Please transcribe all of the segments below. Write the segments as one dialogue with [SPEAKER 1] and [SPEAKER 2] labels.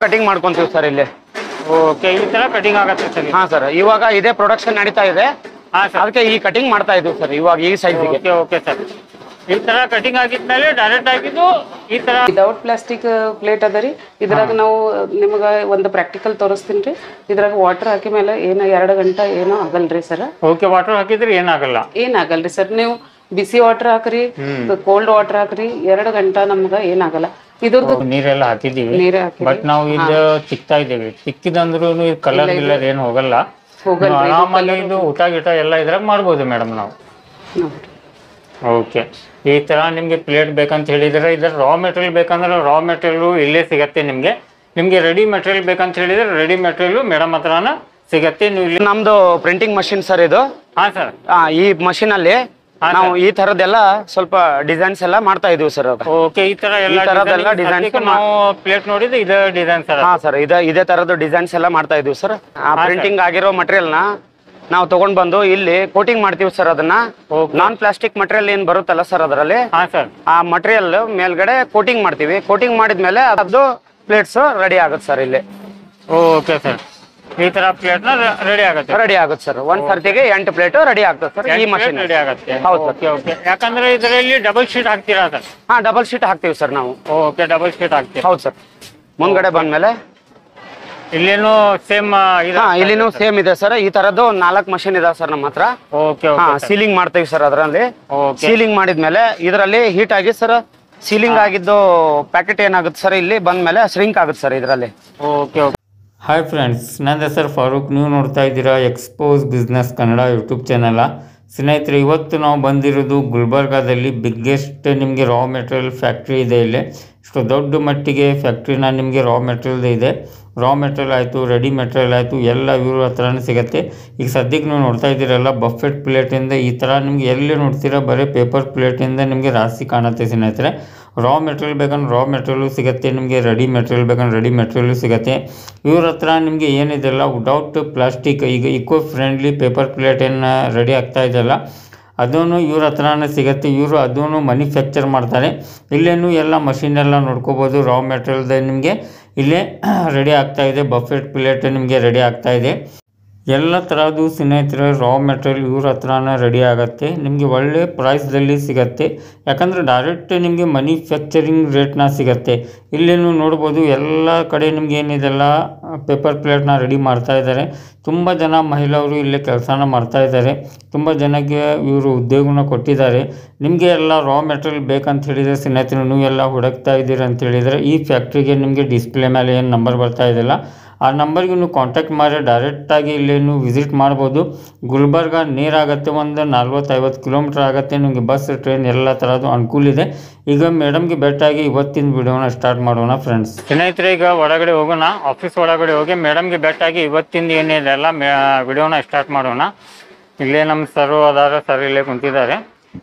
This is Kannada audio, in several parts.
[SPEAKER 1] ಕಟಿಂಗ್ ಮಾಡ್ಕೊಂತೀವಿ ಸರ್ ಇಲ್ಲಿ.
[SPEAKER 2] ಓಕೆ, ಈ ತರ ಕಟಿಂಗ್ ಆಗತ್ತೆ ಸರ್.
[SPEAKER 1] ಹಾ ಸರ್, ಇವಾಗ ಇದೇ ಪ್ರೊಡಕ್ಷನ್ ನಡೀತಾ ಇದೆ.
[SPEAKER 2] ಹಾ ಸರ್,
[SPEAKER 1] ಅದಕ್ಕೆ ಈ ಕಟಿಂಗ್ ಮಾಡ್ತಾ ಇದೀವಿ ಸರ್ ಇವಾಗ ಈ ಸೈಜ್ಗೆ.
[SPEAKER 2] Okay okay sir. ಈ ತರ ಕಟಿಂಗ್ ಆಗಿದ್ಮೇಲೆ ಡೈರೆಕ್ಟ್ ಆಗಿದ್ದು ಈ ತರ
[SPEAKER 3] ವಿದೌಟ್ ಪ್ಲಾಸ್ಟಿಕ್ ಪ್ಲೇಟ್ ಅದ ರೀ. ಇದ್ರಾಗ ನಾವು ನಿಮ್ಗೆ ಒಂದು ಪ್ರಾಕ್ಟಿಕಲ್ ತೋರಿಸ್ತೀನಿ ರೀ. ಇದ್ರಾಗ ವಾಟರ್ ಹಾಕಿ ಮೇಲೆ ಏನು 2 ಗಂಟೆ ಏನೂ ಆಗಲ್ರಿ ಸರ್.
[SPEAKER 2] ಓಕೆ, ವಾಟರ್ ಹಾಕಿದ್ರೆ ಏನಾಗಲ್ಲ?
[SPEAKER 3] ಏನಾಗಲ್ರಿ ಸರ್. ನೀವು ಬಿಸಿ ವಾಟರ್ ಹಾಕ್ರಿ, ಕೋಲ್ಡ್ ವಾಟರ್ ಹಾಕ್ರಿ, 2 ಗಂಟೆ ನಮ್ಗೆ ಏನಾಗಲ್ಲ. ಇದ್ರದ್ದು
[SPEAKER 2] ನೀರೆಲ್ಲ ಹಾಕಿದೀವಿ,
[SPEAKER 3] ನೀರೇ ಹಾಕಿ
[SPEAKER 2] ಬಟ್ ನಾವು ಇದು ತಿಕ್ತಾ ಇದ್ದೀವಿ. ತಿಕ್ಕಿದಂದ್ರೂ ಕಲರ್ ಗಿಲ್ಲರ್ ಏನು ಹೋಗಲ್ಲ. ಆರಾಮಾಗಿ ಇದು ಊಟ ಗೀಟ ಎಲ್ಲ ಇದ್ರಾಗ ಮಾಡ್ಬೋದು ಮೇಡಮ್ ನಾವು. ಓಕೆ, ಈ ತರ ನಿಮ್ಗೆ ಪ್ಲೇಟ್ ಬೇಕಂತ ಹೇಳಿದ್ರೆ ಇದ್ರ ರಾ ಮೆಟೀರಿಯಲ್ ಬೇಕಂದ್ರೆ ರಾ ಮೆಟೀರಿಯಲ್ ಇಲ್ಲೇ ಸಿಗತ್ತೆ ನಿಮ್ಗೆ. ನಿಮ್ಗೆ ರೆಡಿ ಮೆಟೀರಿಯಲ್ ಬೇಕಂತ ಹೇಳಿದ್ರೆ ರೆಡಿ ಮೆಟೀರಿಯಲ್ ಮೇಡಮ್ ಹತ್ರನ ಸಿಗತ್ತೆ. ನೀವು ಇಲ್ಲಿ
[SPEAKER 1] ನಮ್ದು ಪ್ರಿಂಟಿಂಗ್ ಮಷಿನ್ ಸರ್ ಇದು.
[SPEAKER 2] ಹಾ ಸರ್,
[SPEAKER 1] ಈ ಮಷಿನ್ ಅಲ್ಲಿ ನಾವು ಈ ತರದೆಲ್ಲ ಸ್ವಲ್ಪ ಡಿಸೈನ್ಸ್ ಎಲ್ಲ ಮಾಡ್ತಾ ಇದೀವಿ ಸರ್.
[SPEAKER 2] ಓಕೆ, ಈ ತರ ಎಲ್ಲ ಡಿಸೈನ್ಸ್ ನಾವು ಪ್ಲೇಟ್ ನೋಡಿದ್ರೆ ಇದೇ ಡಿಸೈನ್ ಸರ್.
[SPEAKER 1] ಹಾ ಸರ್, ಇದೇ ತರದ ಡಿಸೈನ್ಸ್ ಎಲ್ಲ ಮಾಡ್ತಾ ಇದೀವಿ ಸರ್. ಪ್ರಿಂಟಿಂಗ್ ಆಗಿರೋ ಮಟೀರಿಯಲ್ ನ ನಾವು ತಗೊಂಡ್ ಬಂದು ಇಲ್ಲಿ ಕೋಟಿಂಗ್ ಮಾಡ್ತೀವಿ ಸರ್. ಅದನ್ನ ನಾನ್ ಪ್ಲಾಸ್ಟಿಕ್ ಮಟೀರಿಯಲ್ ಏನ್ ಬರುತ್ತಲ್ಲ ಸರ್, ಅದರಲ್ಲಿ ಆ ಮಟೀರಿಯಲ್ ಮೇಲ್ಗಡೆ ಕೋಟಿಂಗ್ ಮಾಡ್ತೀವಿ. ಕೋಟಿಂಗ್ ಮಾಡಿದ್ಮೇಲೆ ಅದು ಪ್ಲೇಟ್ಸ್ ರೆಡಿ ಆಗುತ್ತೆ ಸರ್ ಇಲ್ಲಿ.
[SPEAKER 2] ಓಕೆ ಸರ್, ಈ ತರ ಪ್ಲೇಟ್ ನ ರೆಡಿ
[SPEAKER 1] ಆಗುತ್ತೆ ಸರ್. ಒಂದ್ ಸರ್ತಿಗೆ 8 ಪ್ಲೇಟ್ ರೆಡಿ ಆಗ್ತದೆ ಸರ್ ಈ ಮಷೀನ್
[SPEAKER 2] ರೆಡಿ ಆಗುತ್ತೆ.
[SPEAKER 1] ಹೌದು
[SPEAKER 2] ಓಕೆ ಓಕೆ, ಯಾಕಂದ್ರೆ ಇದರಲ್ಲಿ ಡಬಲ್ ಶೀಟ್ ಹಾಕ್ತೀರಾ ಸರ್?
[SPEAKER 1] ಹಾ, ಡಬಲ್ ಶೀಟ್ ಹಾಕ್ತೀವಿ ಸರ್ ನಾವು.
[SPEAKER 2] ಓಕೆ, ಡಬಲ್ ಶೀಟ್ ಹಾಕ್ತೀವಿ.
[SPEAKER 1] ಹೌದು ಸರ್. ಮುಂದ್ಗಡೆ ಬಂದ್ಮೇಲೆ
[SPEAKER 2] ಇಲ್ಲೇನು ಸೇಮ್
[SPEAKER 1] ಇಲ್ಲಿನೂ ಸೇಮ್ ಇದೆ ಸರ್. ಈ ತರದ್ದು 4 ಮಷೀನ್ ಇದೆ ಸರ್ ನಮ್ಮ ಹತ್ರ.
[SPEAKER 2] ಓಕೆ,
[SPEAKER 1] ಸೀಲಿಂಗ್ ಮಾಡ್ತೀವಿ ಸರ್ ಅದರಲ್ಲಿ. ಸೀಲಿಂಗ್ ಮಾಡಿದ್ಮೇಲೆ ಇದರಲ್ಲಿ ಹೀಟ್ ಆಗಿ ಸರ್ ಸೀಲಿಂಗ್ ಆಗಿದ್ದು ಪ್ಯಾಕೆಟ್ ಏನಾಗುತ್ತೆ ಸರ್ ಇಲ್ಲಿ ಬಂದ್ಮೇಲೆ ಶ್ರಿಂಕ್ ಆಗುತ್ತೆ ಸರ್ ಇದರಲ್ಲಿ.
[SPEAKER 2] Okay okay. ಹಾಯ್ ಫ್ರೆಂಡ್ಸ್, ನನ್ನ ಹೆಸರು ಫಾರೂಕ್. ನೀವು ನೋಡ್ತಾ ಇದ್ದೀರಾ expose business Kannada YouTube channel. ಸ್ನೇಹಿತರೆ, ಇವತ್ತು ನಾವು ಬಂದಿರೋದು ಗುಲ್ಬರ್ಗಾದಲ್ಲಿ ಬಿಗ್ಗೆಸ್ಟ್ ನಿಮಗೆ ರಾ ಮೆಟೀರಿಯಲ್ ಫ್ಯಾಕ್ಟ್ರಿ ಇದೆ. ಇಲ್ಲಿ ಇಷ್ಟು ದೊಡ್ಡ ಮಟ್ಟಿಗೆ ಫ್ಯಾಕ್ಟ್ರಿನ ನಿಮಗೆ ರಾ ಮೆಟೀರಿಯಲ್ ಇದೆ. ರಾ ಮೆಟೀರಿಯಲ್ ಆಯಿತು, ರೆಡಿ ಮೆಟೀರಿಯಲ್ ಆಯಿತು, ಎಲ್ಲ ಇವ್ರ ಹತ್ರನೇ ಸಿಗುತ್ತೆ. ಈಗ ಸದ್ಯಕ್ಕೆ ನೀವು ನೋಡ್ತಾ ಇದ್ದೀರಲ್ಲ ಬಫೆಟ್ ಪ್ಲೇಟಿಂದ ಈ ಥರ ನಿಮ್ಗೆ ಎಲ್ಲಿ ನೋಡ್ತೀರಾ ಬರೀ ಪೇಪರ್ ಪ್ಲೇಟಿಂದ ನಿಮಗೆ ರಾಶಿ ಕಾಣುತ್ತೆ ಸ್ನೇಹಿತರೆ. ರಾ ಮೆಟೀರಿಯಲ್ ಬೇಕಂದ್ರೆ ರಾ ಮೆಟೀರಿಯಲು ಸಿಗುತ್ತೆ ನಿಮಗೆ, ರೆಡಿ ಮೆಟೀರಿಯಲ್ ಬೇಕಂದ್ರೆ ರೆಡಿ ಮೆಟೀರಿಯಲು ಸಿಗುತ್ತೆ. ಇವ್ರ ಹತ್ರ ನಿಮಗೆ ಏನಿದೆಲ್ಲ ವಿದೌಟ್ ಪ್ಲಾಸ್ಟಿಕ್ ಈಗ ಇಕೋ ಫ್ರೆಂಡ್ಲಿ ಪೇಪರ್ ಪ್ಲೇಟ್ ಏನು ರೆಡಿ ಆಗ್ತಾ ಇದೆಯಲ್ಲ ಅದೂ ಇವ್ರ ಹತ್ರನೇ ಸಿಗುತ್ತೆ. ಇವರು ಅದೂ ಮ್ಯಾನುಫ್ಯಾಕ್ಚರ್ ಮಾಡ್ತಾರೆ. ಇಲ್ಲೇನು ಎಲ್ಲ ಮಷಿನೆಲ್ಲ ನೋಡ್ಕೋಬೋದು. ರಾ ಮೆಟೀರಿಯಲ್ದ ನಿಮಗೆ ಇಲ್ಲೇ ರೆಡಿ ಆಗ್ತಾಯಿದೆ. ಬಫೆಟ್ ಪ್ಲೇಟ್ ನಿಮಗೆ ರೆಡಿ ಆಗ್ತಾಯಿದೆ. ಎಲ್ಲ ಥರದ್ದು ಸ್ನೇಹಿತರೆ ರಾ ಮೆಟೀರಿಯಲ್ ಇವ್ರ ಹತ್ರನೇ ರೆಡಿ ಆಗುತ್ತೆ. ನಿಮಗೆ ಒಳ್ಳೆ ಪ್ರೈಸ್ದಲ್ಲಿ ಸಿಗುತ್ತೆ. ಯಾಕಂದರೆ ಡೈರೆಕ್ಟ್ ನಿಮಗೆ ಮ್ಯಾನುಫ್ಯಾಕ್ಚರಿಂಗ್ ರೇಟ್ನ ಸಿಗುತ್ತೆ. ಇಲ್ಲೇನು ನೋಡ್ಬೋದು ಎಲ್ಲ ಕಡೆ ನಿಮ್ಗೆ ಏನಿದೆಲ್ಲ ಪೇಪರ್ ಪ್ಲೇಟ್ನ ರೆಡಿ ಮಾಡ್ತಾ ಇದ್ದಾರೆ. ತುಂಬ ಜನ ಮಹಿಳೆಯರು ಇಲ್ಲೇ ಕೆಲಸನ ಮಾಡ್ತಾ ಇದ್ದಾರೆ. ತುಂಬ ಜನಕ್ಕೆ ಇವರು ಉದ್ಯೋಗನ ಕೊಟ್ಟಿದ್ದಾರೆ. ನಿಮಗೆ ಎಲ್ಲ ರಾ ಮೆಟೀರಿಯಲ್ ಬೇಕಂತ ಹೇಳಿದರೆ ಸ್ನೇಹಿತರೆ ನೀವು ಎಲ್ಲ ಹುಡುಕ್ತಾ ಇದ್ದೀರಿ ಅಂತ ಹೇಳಿದರೆ ಈ ಫ್ಯಾಕ್ಟ್ರಿಗೆ ನಿಮಗೆ ಡಿಸ್ಪ್ಲೇ ಮೇಲೆ ಏನು ನಂಬರ್ ಬರ್ತಾ ಇದೆಯಲ್ಲ ಆ ನಂಬರ್ಗೆ ನೀವು ಕಾಂಟ್ಯಾಕ್ಟ್ ಮಾಡಿ ಡೈರೆಕ್ಟಾಗಿ ಇಲ್ಲಿ ನೀವು ವಿಸಿಟ್ ಮಾಡ್ಬೋದು. ಗುಲ್ಬರ್ಗ ನೀರಾಗುತ್ತೆ, ಒಂದು 40-50 ಕಿಲೋಮೀಟ್ರ್ ಆಗುತ್ತೆ. ನಿಮಗೆ ಬಸ್ ಟ್ರೈನ್ ಎಲ್ಲ ಥರದ್ದು ಅನುಕೂಲ ಇದೆ. ಈಗ ಮೇಡಮ್ಗೆ ಭೇಟಿಯಾಗಿ ಇವತ್ತಿನ ವಿಡಿಯೋನ ಸ್ಟಾರ್ಟ್ ಮಾಡೋಣ ಫ್ರೆಂಡ್ಸ್. ಸ್ನೇಹಿತರೆ, ಈಗ ಒಳಗಡೆ ಹೋಗೋಣ. ಆಫೀಸ್ ಒಳಗಡೆ ಹೋಗಿ ಮೇಡಮ್ಗೆ ಭೇಟಿಯಾಗಿ ಇವತ್ತಿಂದ ಏನಿದೆಲ್ಲ ವಿಡಿಯೋನ ಸ್ಟಾರ್ಟ್ ಮಾಡೋಣ. ಇಲ್ಲೇ ನಮ್ಮ ಸರ್ ಅದಾರ, ಸರ್ ಇಲ್ಲೇ ಕುಂತಿದ್ದಾರೆ.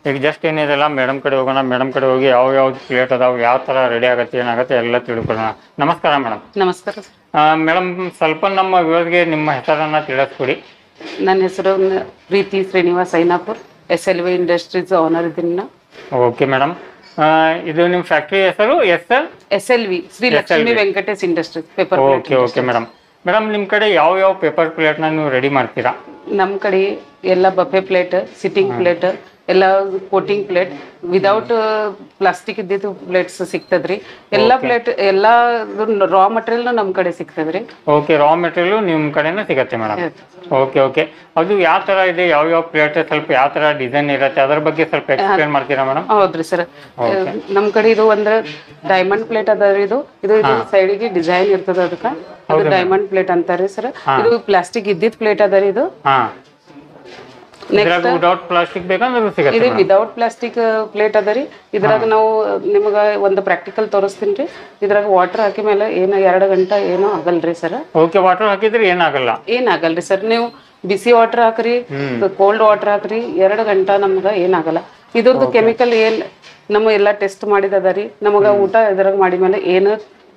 [SPEAKER 2] ಈಗ ಜಸ್ಟ್ ಏನಿದೆಲ್ಲ ಮೇಡಮ್ ಕಡೆ ಹೋಗೋಣ. ಮೇಡಮ್ ಕಡೆ ಹೋಗಿ ಯಾವ್ದು ಪ್ಲೇಟ್ ಅದಾವೆ, ಯಾವ ಥರ ರೆಡಿ ಆಗುತ್ತೆ, ಏನಾಗುತ್ತೆ ಎಲ್ಲ ತಿಳ್ಕೊಳ್ಳೋಣ. ನಮಸ್ಕಾರ ಮೇಡಮ್.
[SPEAKER 3] ನಮಸ್ಕಾರ
[SPEAKER 2] ಮೇಡಮ್, ಸ್ವಲ್ಪ ನಮ್ಮ ವ್ಯೂವರ್ಸ್ಗೆ ನಿಮ್ಮ ಹೆಸರನ್ನು ತಿಳಿಸ್ಕೊಡಿ.
[SPEAKER 3] ನನ್ನ ಹೆಸರು Preeti Srinivas Ainapur, SLV industries owner ಇದ್ದೀನಿ.
[SPEAKER 2] ಓಕೆ ಮೇಡಮ್, ಇದು ನಿಮ್ಮ ಫ್ಯಾಕ್ಟ್ರಿ ಹೆಸರು
[SPEAKER 3] SLV Shri Lakshmi Venkatesh industries paper.
[SPEAKER 2] Okay okay madam. Madam, ನಿಮ್ಮ ಕಡೆ ಯಾವ ಪೇಪರ್ ಪ್ಲೇಟ್ನ ನೀವು ರೆಡಿ ಮಾಡ್ತೀರಾ?
[SPEAKER 3] ನಮ್ಮ ಕಡೆ ಎಲ್ಲ ಬಫೆ ಪ್ಲೇಟ್, ಸಿಟ್ಟಿಂಗ್ ಪ್ಲೇಟ್, ಎಲ್ಲ ಕೋಟಿಂಗ್ ಪ್ಲೇಟ್, ವಿದೌಟ್ ಪ್ಲಾಸ್ಟಿಕ್ ಇದ್ದಿದ್ದು ಪ್ಲೇಟ್ಸ್ ಸಿಗ್ತದ್ರಿ. ಎಲ್ಲ ಪ್ಲೇಟ್ ಎಲ್ಲ ರಾ ಮಟೀರಿಯಲ್ ನಮ್ಮ ಕಡೆ ಸಿಗ್ತದ್ರಿ.
[SPEAKER 2] ಓಕೆ, ರಾ ಮೆಟೀರಿಯಲ್ ನಿಮ್ಮ ಕಡೆನೇ ಸಿಗುತ್ತೆ ಮೇಡಮ್. ಓಕೆ ಓಕೆ, ಅದು ಯಾವ ಥರ ಇದೆ, ಯಾವ ಪ್ಲೇಟ್ ಸ್ವಲ್ಪ ಯಾವ ಥರ ಡಿಸೈನ್ ಇರುತ್ತೆ ಅದ್ರ ಬಗ್ಗೆ ಸ್ವಲ್ಪ ಎಕ್ಸ್ಪ್ಲೇನ್ ಮಾಡ್ತೀರಾ ಮೇಡಮ್?
[SPEAKER 3] ಹೌದ್ರಿ ಸರ್. ನಮ್ಮ ಕಡೆ ಇದು ಒಂದು ಡೈಮಂಡ್ ಪ್ಲೇಟ್ ಅದ ರೀ. ಇದು ಸೈಡಿಗೆ ಡಿಸೈನ್ ಇರ್ತದ, ಅದಕ್ಕೆ ಅದು ಡೈಮಂಡ್ ಪ್ಲೇಟ್ ಅಂತಾರಿ ಸರ್. ಇದು ಪ್ಲಾಸ್ಟಿಕ್ ಇದ್ದಿದ್ ಪ್ಲೇಟ್ ಅದ ರೀ. ಇದು
[SPEAKER 2] ವಿದೌಟ್ ಪ್ಲಾಸ್ಟಿಕ್ ಬೇಕಂದ್ರೆ
[SPEAKER 3] ಇದು ವಿದೌಟ್ ಪ್ಲಾಸ್ಟಿಕ್ ಪ್ಲೇಟ್ ಅದ ರೀ. ಇದ್ರಾಗ ನಾವು ನಿಮ್ಗೆ ಒಂದು ಪ್ರಾಕ್ಟಿಕಲ್ ತೋರಿಸ್ತೀನಿ ರೀ. ಇದ್ರಾಗ ವಾಟರ್ ಹಾಕಿ ಮೇಲೆ ಏನು 2 ಗಂಟೆ ಏನೂ ಆಗಲ್ರಿ ಸರ್.
[SPEAKER 2] ಓಕೆ, ವಾಟರ್ ಹಾಕಿದ್ರೆ
[SPEAKER 3] ಏನಾಗಲ್ರಿ ಸರ್. ನೀವು ಬಿಸಿ ವಾಟರ್ ಹಾಕ್ರಿ, ಕೋಲ್ಡ್ ವಾಟರ್ ಹಾಕ್ರಿ, 2 ಗಂಟೆ ನಮ್ಗೆ ಏನಾಗಲ್ಲ. ಇದ್ರದ್ದು ಕೆಮಿಕಲ್ ಏನ್ ನಮ್ಮ ಎಲ್ಲ ಟೆಸ್ಟ್ ಮಾಡಿದದ ರೀ. ನಮಗ ಊಟ ಇದ್ರಾಗ ಮಾಡಿದ್ಮೇಲೆ ಏನು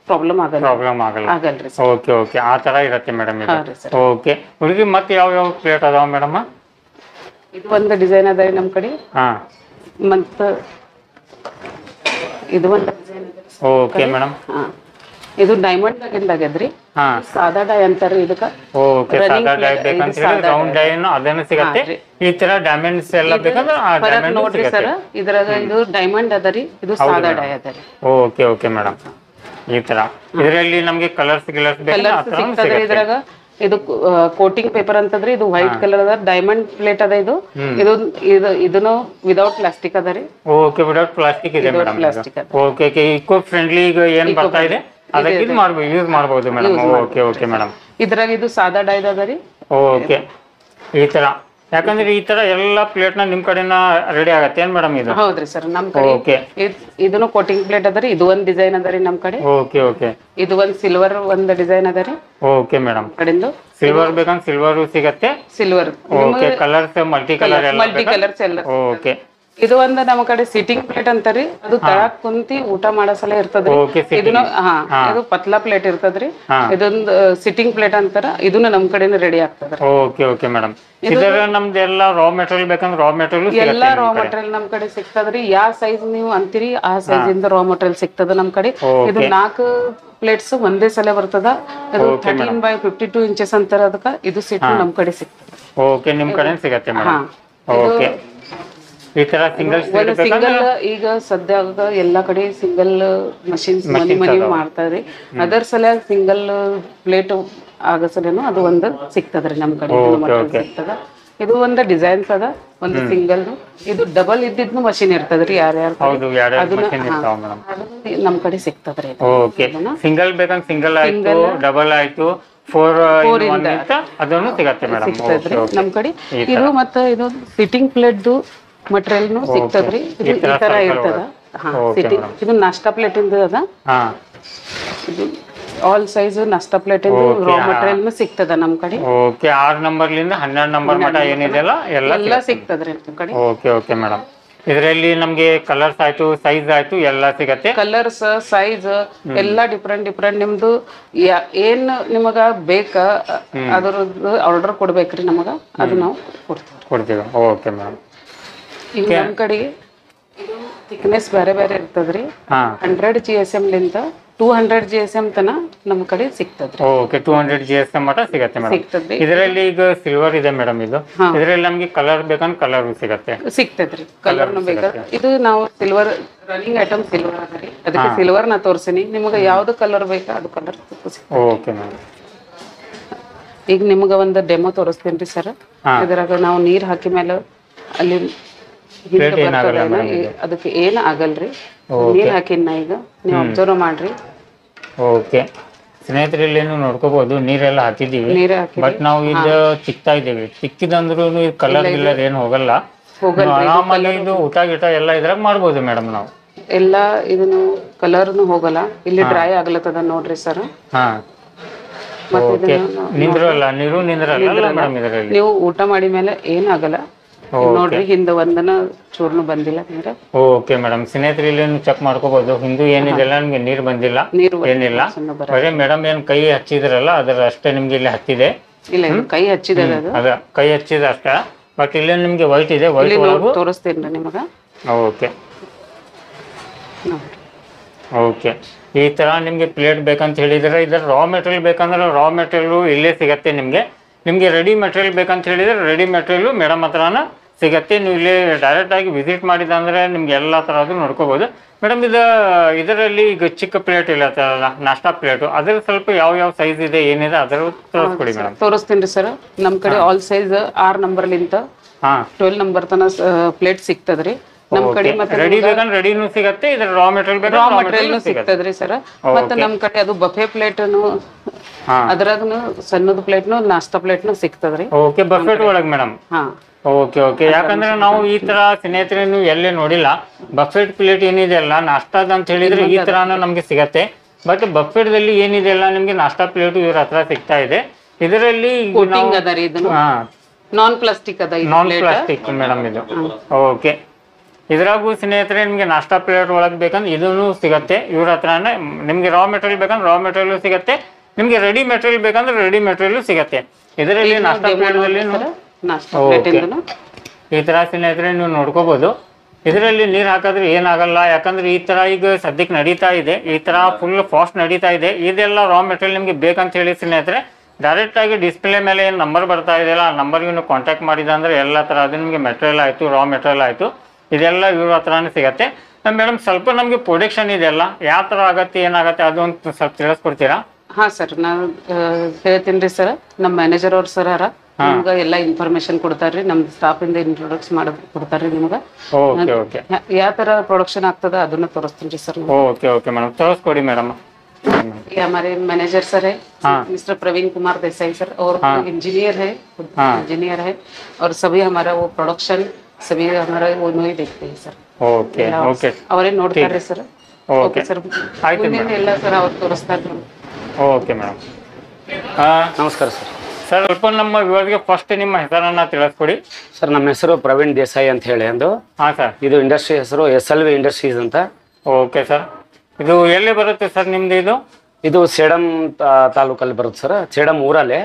[SPEAKER 3] ಪ್ರಾಬ್ಲಮ್ ಆಗಲ್ರಿ.
[SPEAKER 2] ಓಕೆ ಓಕೆ, ಆ ಥರ ಇರುತ್ತೆ ಮೇಡಮ್. ಓಕೆ, ಹುಡುಗಿ ಮತ್ತೆ ಯಾವ ಪ್ಲೇಟ್ ಅದಾವ ಮೇಡಮ್?
[SPEAKER 3] ಇದು ಒಂದು ಡಿಸೈನ್ ಅದ ರೀ ನಮ್ಮ ಕಡೆ. ಮತ್ತು ಇದು ಒಂದು ಡಿಸೈನ್ ಅದ.
[SPEAKER 2] Okay madam.
[SPEAKER 3] ಇದು ಡೈಮಂಡ್ ಆಗಿಂದಾಗದ್ರಿ
[SPEAKER 2] ಹಾ
[SPEAKER 3] ಸಾದಾ ಡೈ ಅಂತಾರ ಇದಕ್ಕ
[SPEAKER 2] ಓಕೆ ಸಾದಾ ಡೈ ಬೇಕಂತ ಹೇಳಿದ್ರೆ ರೌಂಡ್ ಡೈನು ಅದನ್ನು ಸಿಗತ್ತೆ ಈ ತರ ಡೈಮಂಡ್ಸ್ ಎಲ್ಲ ಬೇಕಂದ್ರೆ ಆ ಡೈಮಂಡ್
[SPEAKER 3] ನೋಡ್ರಿ ಸರ್ ಇದ್ರಾಗ ಇದು ಡೈಮಂಡ್ ಅದರಿ ಇದು ಸಾದಾ ಡೈ ಅದರಿ
[SPEAKER 2] ಓಕೆ ಓಕೆ ಮೇಡಮ್ ಈ ತರ ಇದರಲ್ಲಿ ನಮಗೆ ಕಲರ್ಸ್
[SPEAKER 3] ಸಿಗ್ತದ್ರಿ ಇದ್ರಾಗ ಇದು ಕೋಟಿಂಗ್ ಪೇಪರ್ ಅಂತಂದ್ರಿ ಇದು ವೈಟ್ ಕಲರ್ ಅದ ಡೈಮಂಡ್ ಪ್ಲೇಟ್ ಅದ ಇದು ಇದನ್ನು ವಿದೌಟ್ ಪ್ಲಾಸ್ಟಿಕ್ ಅದ ರೀ
[SPEAKER 2] ಓಕೆ ವಿದೌಟ್ ಪ್ಲಾಸ್ಟಿಕ್ ಇದೆ madam okay okay eco friendly ಈಗ ಏನ್ ಬರ್ತಾ ಇದೆ ಅದಕ್ಕೆ ಇದು ಮಾಡಬಹುದು ಯೂಸ್ ಮಾಡಬಹುದು ಮೇಡಮ್ ಓಕೆ ಓಕೆ ಮೇಡಮ್
[SPEAKER 3] ಇದ್ರಾಗ ಇದು ಸಾದಾ ಡೈ ಅದ ರೀ
[SPEAKER 2] ಓಕೆ ಈ ತರ ಯಾಕಂದ್ರೆ ಈ ತರ ಎಲ್ಲಾ ಪ್ಲೇಟ್ ನ ನಿಮ್ ಕಡೆನ ರೆಡಿ ಆಗತ್ತೆ ಏನ್ ಮೇಡಮ್ ಇದು
[SPEAKER 3] ಹೌದ್ರಿ ಸರ್ ನಮ್ ಕಡೆ
[SPEAKER 2] ಓಕೆ
[SPEAKER 3] ಇದನ್ನು ಕೋಟಿಂಗ್ ಪ್ಲೇಟ್ ಅದರಿ ಇದು ಒಂದ್ ಡಿಸೈನ್ ಅದರಿ ನಮ್ ಕಡೆ
[SPEAKER 2] ಓಕೆ ಓಕೆ
[SPEAKER 3] ಇದು ಒಂದ್ ಸಿಲ್ವರ್ ಒಂದ್ ಡಿಸೈನ್ ಅದರಿ
[SPEAKER 2] ಓಕೆ ಮೇಡಮ್
[SPEAKER 3] ಕಡೆಂದು
[SPEAKER 2] ಸಿಲ್ವರ್ ಬೇಕಂದ್ರೆ ಸಿಲ್ವರ್ ಸಿಗತ್ತೆ
[SPEAKER 3] silver
[SPEAKER 2] oak colours multi colour ಎಲ್ಲ
[SPEAKER 3] ಮಲ್ಟಿ ಕಲರ್ಸ್ ಎಲ್ಲ
[SPEAKER 2] ಓಕೆ
[SPEAKER 3] ಇದು ಒಂದ್ ನಮ್ಮ ಕಡೆ ಸಿಟ್ಟಿಂಗ್ ಪ್ಲೇಟ್ ಅಂತಾರಿ ಅದು ತಳಕ್ ಕುಂತಿ ಊಟ ಮಾಡೋ ಸಲ ಇರ್ತದ್ರಿ ಇದನ್ನ ಇದು ಪತ್ಲಾ ಪ್ಲೇಟ್ ಇರ್ತದ್ರಿ ಇದೊಂದು ಸಿಟ್ಟಿಂಗ್ ಪ್ಲೇಟ್ ಅಂತಾರ ಇದನ್ನ ನಮ್ ಕಡೆನೇ ರೆಡಿ ಆಗ್ತದ್ರಿ
[SPEAKER 2] ಓಕೆ ಓಕೆ ಮೇಡಮ್ ಇದರ ನಮ್ದೆಲ್ಲ ರಾ ಮೆಟೀರಿಯಲ್ ಬೇಕಂದ್ರೆ ರಾ ಮೆಟೀರಿಯಲ್
[SPEAKER 3] ಎಲ್ಲಾ ರಾ ಮೆಟೀರಿಯಲ್ ನಮ್ ಕಡೆ ಸಿಗ್ತದ್ರಿ ಯಾವ ಸೈಜ್ ನೀವು ಅಂತೀರಿ ಆ ಸೈಜ್ ಇಂದ ರಾ ಮೆಟೀರಿಯಲ್ ಸಿಗ್ತದ ನಮ್ ಕಡೆ ಇದು 4 ಪ್ಲೇಟ್ಸ್ ಒಂದೇ ಸಲ ಬರ್ತದ ಇದು 13x52 ಇಂಚಸ್ ಅಂತಾರ ಅದಕ್ಕ ಇದು ಸಿಟ್ ನಮ್ ಕಡೆ ಸಿಗ್ತದ
[SPEAKER 2] ಓಕೆ ನಿಮ್ ಕಡೆ ಸಿಗತ್ತೆ ಮೇಡಮ್ ಓಕೆ ಈ ತರ ಸಿಂಗಲ್
[SPEAKER 3] ಈಗ ಸದ್ಯಾಗ ಎಲ್ಲಾ ಕಡೆ ಸಿಂಗಲ್ ಮಷಿನ್ಸ್ ಮನಿ ಮಾಡ್ತಾರ್ರಿ ಅದರ ಸಲುವಾಗಿ ಸಿಂಗಲ್ ಪ್ಲೇಟ್ ಆಗ ಸಲೇನು ಅದು ಒಂದು ಸಿಗ್ತದ್ರಿ ನಮ್ ಕಡೆ ಸಿಗ್ತದ ಇದು ಒಂದು ಡಿಸೈನ್ಸ್ ಅದ ಒಂದು ಸಿಂಗಲ್ ಇದು ಡಬಲ್ ಇದ್ದಿದ್ನು ಮಷಿನ್ ಇರ್ತದ್ರಿ ಯಾರ್ಯಾರು ನಮ್ ಕಡೆ ಸಿಗ್ತದ್ರಿ
[SPEAKER 2] ಓಕೆ ಸಿಂಗಲ್ ಬೇಕಂದ್ರೆ ಸಿಂಗಲ್ ಆಯ್ತು ಡಬಲ್ ಆಯ್ತು 4 ಅದನ್ನು ಸಿಗತ್ತೆ ಮೇಡಮ್
[SPEAKER 3] ನಮ್ ಕಡೆ ಇದು ಮತ್ತೆ ಇದು ಸಿಟ್ಟಿಂಗ್ ಪ್ಲೇಟ್ ಮಟೀರಿಯಲ್ ಸಿಗ್ತದ್ರಿ ಇದು ಈ ತರ ಇರ್ತದ ಸಿಟ್ಟಿಂಗ್ ಇದು ನಾಷ್ಟಾ ಪ್ಲೇಟ್ ಇಂದ ಅದ ಇದು ಆಲ್ ಸೈಜ್ ನಾಷ್ಟಾ ಪ್ಲೇಟ್ ಇಂದ ರಾ ಮಟೀರಿಯಲ್ ಸಿಗ್ತದ ನಮ್ ಕಡೆ
[SPEAKER 2] ಓಕೆ 6 ನಂಬರ್ ಲಿಂದ 12 ನಂಬರ್ ಮಟ ಏನಿದೆಲ್ಲ
[SPEAKER 3] ಎಲ್ಲ ಸಿಗ್ತದ್ರಿ ನಮ್ ಕಡೆ
[SPEAKER 2] ಓಕೆ ಓಕೆ ಮೇಡಮ್ ಇದರಲ್ಲಿ ನಮ್ಗೆ ಕಲರ್ಸ್ ಆಯ್ತು ಸೈಜ್ ಆಯ್ತು ಎಲ್ಲ ಸಿಗತ್ತೆ
[SPEAKER 3] ಕಲರ್ಸ್ ಸೈಜ್ ಎಲ್ಲಾ ಡಿಫ್ರೆಂಟ್ ನಿಮ್ದು ಏನ್ ನಿಮಗ ಬೇಕ ಅದ್ರದ್ದು ಆರ್ಡರ್ ಕೊಡ್ಬೇಕ್ರಿ ನಮಗ ಅದು ನಾವು
[SPEAKER 2] ಕೊಡ್ತೀವಿ ಓಕೆ ಮೇಡಮ್
[SPEAKER 3] ಈಗ ನಮ್ ಕಡೆ ಇದು ಥಿಕ್ನೆಸ್ ಬೇರೆ ಬೇರೆ ಇರ್ತದ್ರಿ 100 GSM ಲಿಂದ 200 GSM ತನ ನಮ್ ಕಡೆ ಸಿಗ್ತದ್ರಿ
[SPEAKER 2] ಓಕೆ 200 GSM ಮಟ ಸಿಗತ್ತೆ ಮೇಡಮ್ ಇದರಲ್ಲಿ ಈಗ ಸಿಲ್ವರ್ ಇದೆ ಮೇಡಮ್ ಇದು ಇದರಲ್ಲಿ ನಮಗೆ ಕಲರ್ ಬೇಕಂದ್ರೆ ಕಲರ್
[SPEAKER 3] ಸಿಗ್ತದ್ರಿ ಕಲರ್ನು ಬೇಕಾದ್ರೆ ಇದು ನಾವು ಸಿಲ್ವರ್ ರನ್ನಿಂಗ್ ಐಟಮ್ ಸಿಲ್ವರ್ ಅದರಿ ಅದಕ್ಕೆ ಸಿಲ್ವರ್ ನಾ ತೋರಿಸಿನಿ ನಿಮಗೆ ಯಾವ್ದು ಕಲರ್ ಬೇಕಾ ಅದು ಕಲರ್
[SPEAKER 2] ಓಕೆ ಮೇಡಮ್
[SPEAKER 3] ಈಗ ನಿಮ್ಗೆ ಒಂದು ಡೆಮೋ ತೋರಿಸ್ತೀನಿ ಸರ್ ಇದ್ರಾಗ ನಾವು ನೀರ್ ಹಾಕಿ ಮೇಲೆ ಅಲ್ಲಿ ಅದಕ್ಕೆ ಏನ್ ಆಗಲ್ರಿ ನೀರ್ ಹಾಕಿನ ಈಗ ನೀವು ಅಬ್ಸರ್ವ್ ಮಾಡ್ರಿ
[SPEAKER 2] ಓಕೆ ಸ್ನೇಹಿತರಲ್ಲಿ ನೋಡ್ಕೋಬಹುದು ನೀರೆಲ್ಲ ಹಾಕಿದೀವಿ ಬಟ್ ನಾವು ಇದು ಚಿಕ್ತಾ ಇದೀವಿ ಚಿಕ್ಕಿದಂದ್ರೂ ಕಲರ್ ಗಿಲ್ಲರ್ ಏನು ಹೋಗಲ್ಲ ಆರಾಮಾಗಿ ಇದು ಊಟ ಗಿಟ ಎಲ್ಲ ಇದ್ರಾಗ ಮಾಡ್ಬೋದು ಮೇಡಮ್ ನಾವು
[SPEAKER 3] ಎಲ್ಲ ಇದನ್ನು ಕಲರ್ನು ಹೋಗಲ್ಲ ಇಲ್ಲಿ ಡ್ರೈ ಆಗ್ಲತ್ತದ ನೋಡ್ರಿ ಸರ್
[SPEAKER 2] ನಿಂದ್ರಲ್ಲ ನೀರು ನಿಂದ್ರಲ್ಲ ಮೇಡಮ್ ಇದರಲ್ಲಿ
[SPEAKER 3] ನೀವು ಊಟ ಮಾಡಿ ಮೇಲೆ ಏನಾಗಲ್ಲ ನೋಡ್ರಿ ಹಿಂದ ಒಂದನ ಚೂರ್ನು ಬಂದಿಲ್ಲ ನೀರ
[SPEAKER 2] ಓಕೆ ಮೇಡಮ್ ಸ್ನೇಹಿತರಲ್ಲಿ ಚೆಕ್ ಮಾಡ್ಕೋಬಹುದು ಹಿಂದೂ ಏನಿದೆಲ್ಲ ನಿಮ್ಗೆ ನೀರ್ ಬಂದಿಲ್ಲ ಏನಿಲ್ಲ ಬರೀ ಮೇಡಮ್ ಏನ್ ಕೈ ಹಚ್ಚಿದ್ರಲ್ಲ ಅದರ ಅಷ್ಟೇ ನಿಮ್ಗೆ ಇಲ್ಲಿ ಹತ್ತಿದೆ
[SPEAKER 3] ಇಲ್ಲ ಕೈ ಹಚ್ಚಿದೆ
[SPEAKER 2] ಅದ ಕೈ ಹಚ್ಚಿದ ಅಷ್ಟ ಬಟ್ ಇಲ್ಲಿ ನಿಮ್ಗೆ ವೈಟ್ ಇದೆ ವೈಟ್
[SPEAKER 3] ತೋರಿಸ್ತೇನ್ರಿ ನಿಮಗ
[SPEAKER 2] ಓಕೆ ಓಕೆ ಈ ತರ ನಿಮ್ಗೆ ಪ್ಲೇಟ್ ಬೇಕಂತ ಹೇಳಿದ್ರೆ ಇದರ ರಾ ಮೆಟೀರಿಯಲ್ ಬೇಕಂದ್ರೆ ರಾ ಮೆಟೀರಿಯಲ್ ಇಲ್ಲೇ ಸಿಗತ್ತೆ ನಿಮ್ಗೆ ರೆಡಿ ಮೆಟೀರಿಯಲ್ ಬೇಕಂತ ಹೇಳಿದ್ರೆ ರೆಡಿ ಮೆಟೀರಿಯಲ್ ಮೇಡಮ್ ಹತ್ರನ ಸಿಗತ್ತೆ ನೀವು ಇಲ್ಲಿ ಡೈರೆಕ್ಟ್ ಆಗಿ ವಿಸಿಟ್ ಮಾಡಿದಂದ್ರೆ ನಿಮ್ಗೆ ಎಲ್ಲ ತರದ್ದು ನೋಡ್ಕೋಬಹುದು ಮೇಡಮ್ ಇದರಲ್ಲಿ ಈಗ ಚಿಕ್ಕ ಪ್ಲೇಟ್ ಇಲ್ಲ ನಾಷ್ಟಾ ಪ್ಲೇಟ್ ಅದ್ರ ಸ್ವಲ್ಪ ಯಾವ ಸೈಜ್ ಇದೆ ಏನಿದೆ ಅದರ ತೋರಿಸ್ಕೊಡಿ ಮೇಡಮ್
[SPEAKER 3] ತೋರಿಸ್ತೀನಿ ಸರ್ ನಮ್ ಕಡೆ ಆಲ್ ಸೈಜ್ 6 ನಂಬರ್ ಲಿಂತ 12 ನಂಬರ್ ತನ ಪ್ಲೇಟ್ ಸಿಗ್ತದ್ರಿ ನಮ್ ಕಡೆ ಮತ್ತೆ
[SPEAKER 2] ರೆಡಿ ಬೇಕಂದ್ರೆ ರೆಡಿನೂ ಸಿಗತ್ತೆ ಇದ್ರ ರಾ ಮೆಟೀರಿಯಲ್
[SPEAKER 3] ಸಿಗ್ತದ್ರಿ ಸರ್ ಮತ್ತೆ ನಮ್ ಕಡೆ ಅದು ಬಫೆ ಪ್ಲೇಟ್ನು ಅದ್ರಾಗನು ಸಣ್ಣದ ಪ್ಲೇಟ್ನು ನಾಷ್ಟಾ ಪ್ಲೇಟ್ನು ಸಿಗ್ತದ್ರಿ
[SPEAKER 2] ಓಕೆ ಬಫೆಟ್ ಒಳಗ್ ಮೇಡಮ್ ಓಕೆ ಓಕೆ ಯಾಕಂದ್ರೆ ನಾವು ಈ ತರ ಸ್ನೇಹಿತರೆ ನೀವು ಎಲ್ಲೇ ನೋಡಿಲ್ಲ ಬಫೆಟ್ ಪ್ಲೇಟ್ ಏನಿದೆ ಅಲ್ಲ ನಾಷ್ಟಾದ ಅಂತ ಹೇಳಿದ್ರೆ ಈ ತರಾನು ನಮ್ಗೆ ಸಿಗತ್ತೆ ಬಟ್ ಬಫೆಟ್ ದಲ್ಲಿ ಏನಿದೆ ಅಲ್ಲ ನಿಮ್ಗೆ ನಾಷ್ಟಾ ಪ್ಲೇಟ್ ಇವ್ರ ಹತ್ರ ಸಿಗ್ತಾ ಇದೆ ಇದರಲ್ಲಿ
[SPEAKER 3] ನಾನ್ ಪ್ಲಾಸ್ಟಿಕ್ ಅದ
[SPEAKER 2] ನಾನ್ ಪ್ಲಾಸ್ಟಿಕ್ ಮೇಡಮ್ ಇದು ಓಕೆ ಇದ್ರಾಗೂ ಸ್ನೇಹಿತರೆ ನಿಮ್ಗೆ ನಾಷ್ಟಾ ಪ್ಲೇಟ್ ಒಳಗ್ ಬೇಕಂದ್ರೆ ಇದನ್ನು ಸಿಗತ್ತೆ ಇವ್ರ ಹತ್ರನೇ ನಿಮ್ಗೆ ರಾ ಮೆಟೀರಿಯಲ್ ಬೇಕಂದ್ರೆ ರಾ ಮೆಟೀರಿಯಲ್ ಸಿಗತ್ತೆ ನಿಮ್ಗೆ ರೆಡಿ ಮೆಟೀರಿಯಲ್ ಬೇಕಂದ್ರೆ ರೆಡಿ ಮೆಟೀರಿಯಲ್ ಸಿಗತ್ತೆ ಇದರಲ್ಲಿ ನಾಷ್ಟಾ ಪ್ಲೇಟ್ ದಲ್ಲಿ ಈ ತರ ಸ್ನೇಹಿತರೆ ನೀವು ನೋಡ್ಕೋಬಹುದು ಇದರಲ್ಲಿ ನೀರು ಹಾಕಿದ್ರೆ ಏನಾಗಲ್ಲ, ಯಾಕಂದ್ರೆ ಈ ತರ ಈಗ ಸದ್ಯಕ್ಕೆ ನಡೀತಾ ಇದೆ, ಈ ತರ ಫುಲ್ ಫಾಸ್ಟ್ ನಡೀತಾ ಇದೆ. ಇದೆಲ್ಲ ರಾ ಮೆಟೀರಿಯಲ್ ನಿಮ್ಗೆ ಬೇಕಂತ ಹೇಳಿ ಸ್ನೇಹಿತರೆ ಡೈರೆಕ್ಟ್ ಆಗಿ ಡಿಸ್ಪ್ಲೇ ಮೇಲೆ ಏನು ನಂಬರ್ ಬರ್ತಾ ಇದೆಯಲ್ಲ ಆ ನಂಬರ್ಗೆ ನೀವು ಕಾಂಟ್ಯಾಕ್ಟ್ ಮಾಡಿದ ಅಂದ್ರೆ ಎಲ್ಲ ತರ ಅದು ನಿಮಗೆ ಮೆಟೀರಿಯಲ್ ಆಯ್ತು, ರಾ ಮೆಟೀರಿಯಲ್ ಆಯ್ತು, ಇದೆಲ್ಲ ಇವ್ರ ಹತ್ರನೇ ಸಿಗತ್ತೆ. ಮೇಡಮ್ ಸ್ವಲ್ಪ ನಮಗೆ ಪ್ರೊಡಕ್ಷನ್ ಇದೆಲ್ಲ ಯಾವ ತರ ಆಗತ್ತೆ ಏನಾಗತ್ತೆ ಅದು ಒಂದು ಸ್ವಲ್ಪ ತಿಳಿಸ್ಕೊಡ್ತೀರಾ?
[SPEAKER 3] ಹಾ ಸರ್, ನಾನು ಹೇಳ್ತೀನಿ ಸರ್. ನಮ್ಮ ಮ್ಯಾನೇಜರ್ ಅವ್ರ ಸರ್ ನಿಮ್ಗೆ ಎಲ್ಲ ಇನ್ಫಾರ್ಮೇಶನ್ ಕೊಡ್ತಾರ್ರಿ, ನಮ್ ಸ್ಟಾಫ್ ಇಂದ ಇಂಟ್ರೊಡಕ್ಸ್ ಮಾಡೋದು ಕೊಡ್ತಾರ್ರಿ ನಿಮ್ಗೆ. ಯಾವ ತರ ಪ್ರೊಡಕ್ಷನ್ ಆಗ್ತದ ಅದನ್ನ ತೋರಿಸ್ತೀನಿ ಸರ್.
[SPEAKER 2] ಓಕೆ ಓಕೆ ಮೇಡಮ್, ತೋರಿಸ್ಕೊಡಿ ಮೇಡಮ್.
[SPEAKER 3] ये हमारे मैनेजर सर है मिस्टर प्रवीण कुमार देसाई सर, और इंजीनियर है, इंजीनियर है, और सभी हमारा वो प्रोडक्शन सभी हमारा वो नहीं देखते हैं सर.
[SPEAKER 2] ओके ओके
[SPEAKER 3] ಅವರೇ ನೋಡ್ತಾರೆ ಸರ್. ಓಕೆ ಸರ್, ಆಯ್ತು ಎಲ್ಲ ಸರ್ ಅವ್ರು ತೋರಿಸ್ತಾರೆ.
[SPEAKER 2] ಓಕೆ ಮೇಡಮ್,
[SPEAKER 1] ನಮಸ್ಕಾರ ಸರ್.
[SPEAKER 2] ಸರ್ ಸ್ವಲ್ಪ ನಮ್ಮ ವಿವರಿಗೆ ಫಸ್ಟ್ ನಿಮ್ಮ ಹೆಸರನ್ನ ತಿಳಿಸ್ಕೊಡಿ.
[SPEAKER 1] ಸರ್ ನಮ್ಮ ಹೆಸರು ಪ್ರವೀಣ್ ದೇಸಾಯಿ ಅಂತ ಹೇಳಿ ಅಂದು.
[SPEAKER 2] ಸರ್
[SPEAKER 1] ಇದು ಇಂಡಸ್ಟ್ರಿ ಹೆಸರು SLV ಇಂಡಸ್ಟ್ರೀಸ್ ಅಂತ.
[SPEAKER 2] ಓಕೆ ಸರ್, ಇದು ಎಲ್ಲಿ ಬರುತ್ತೆ ಸರ್ ನಿಮ್ದು?
[SPEAKER 1] ಇದು ಸೇಡಂ ತಾಲೂಕಲ್ಲಿ ಬರುತ್ತೆ ಸರ್. ಸೇಡಂ ಊರಲ್ಲಿ,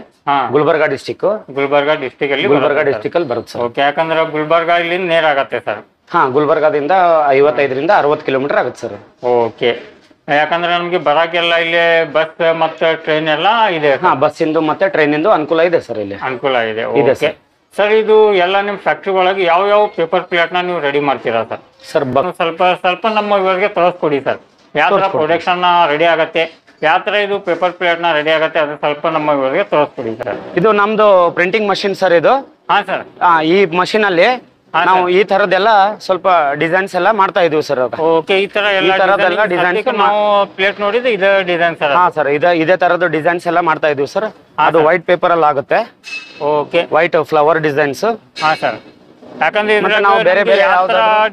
[SPEAKER 1] ಗುಲ್ಬರ್ಗಾ ಡಿಸ್ಟಿಕ್.
[SPEAKER 2] ಗುಲ್ಬರ್ಗಾ ಡಿಸ್ಟಿಕ್ ಅಲ್ಲಿ
[SPEAKER 1] ಬರುತ್ತೆ ಸರ್.
[SPEAKER 2] ಓಕೆ, ಯಾಕಂದ್ರೆ ಗುಲ್ಬರ್ಗಾ ಇಲ್ಲಿ ನೇರ ಆಗತ್ತೆ ಸರ್.
[SPEAKER 1] ಗುಲ್ಬರ್ಗಾದಿಂದ 55ರಿಂದ 60 ಕಿಲೋಮೀಟರ್ ಆಗುತ್ತೆ ಸರ್.
[SPEAKER 2] ಓಕೆ, ಯಾಕಂದ್ರೆ ನಮ್ಗೆ ಬರಾಕೆಲ್ಲ ಇಲ್ಲಿ ಬಸ್ ಮತ್ತೆ ಟ್ರೈನ್ ಎಲ್ಲ ಇದೆ.
[SPEAKER 1] ಬಸ್ಸಿಂದು ಮತ್ತೆ ಟ್ರೈನಿಂದು ಅನುಕೂಲ ಇದೆ ಸರ್. ಇಲ್ಲಿ
[SPEAKER 2] ಅನುಕೂಲ ಇದೆ. ಓಕೆ ಸರ್, ಇದು ಎಲ್ಲ ನಿಮ್ಮ ಫ್ಯಾಕ್ಟ್ರಿ ಒಳಗೆ ಯಾವ ಯಾವ ಪೇಪರ್ ಪ್ಲೇಟ್ ನ ನೀವು ರೆಡಿ ಮಾಡ್ತೀರಾ ಸರ್?
[SPEAKER 1] ಸರ್
[SPEAKER 2] ಸ್ವಲ್ಪ ನಮ್ಮ ಇವರಿಗೆ ತೋರಿಸ್ಕೊಡಿ ಸರ್. ಯಾವ ತರ ಪ್ರೊಡಕ್ಷನ್ ರೆಡಿ ಆಗತ್ತೆ, ಯಾವ ತರ ಇದು ಪೇಪರ್ ಪ್ಲೇಟ್ ನ ರೆಡಿ ಆಗತ್ತೆ, ಅದು ಸ್ವಲ್ಪ ನಮ್ಮ ಇವರಿಗೆ ತೋರಿಸ್ಕೊಡಿ ಸರ್.
[SPEAKER 1] ಇದು ನಮ್ದು ಪ್ರಿಂಟಿಂಗ್ ಮಷಿನ್ ಸರ್. ಇದು
[SPEAKER 2] ಸರ್
[SPEAKER 1] ಈ ಮಷಿನ್ ಅಲ್ಲಿ ನಾವು ಈ ತರದೆಲ್ಲ ಸ್ವಲ್ಪ ಡಿಸೈನ್ಸ್ ಎಲ್ಲ ಮಾಡ್ತಾ ಇದೀವಿ ಸರ್.
[SPEAKER 2] ಓಕೆ, ಈ ತರ ಎಲ್ಲ ಡಿಸೈನ್ಸ್ ನಾವು ಪ್ಲೇಟ್ ನೋಡಿದ್ರೆ ಇದೇ ಡಿಸೈನ್ ಸರ್.
[SPEAKER 1] ಸರ್ ಇದೇ ತರದ ಡಿಸೈನ್ಸ್ ಎಲ್ಲ ಮಾಡ್ತಾ ಇದೀವಿ ಸರ್. ಅದು ವೈಟ್ ಪೇಪರ್ ಅಲ್ಲಿ ಆಗುತ್ತೆ.
[SPEAKER 2] Okay,
[SPEAKER 1] white flower designs.
[SPEAKER 2] Sir, ಯಾಕಂದ್ರೆ ನಾವು ಬೇರೆ ಬೇರೆ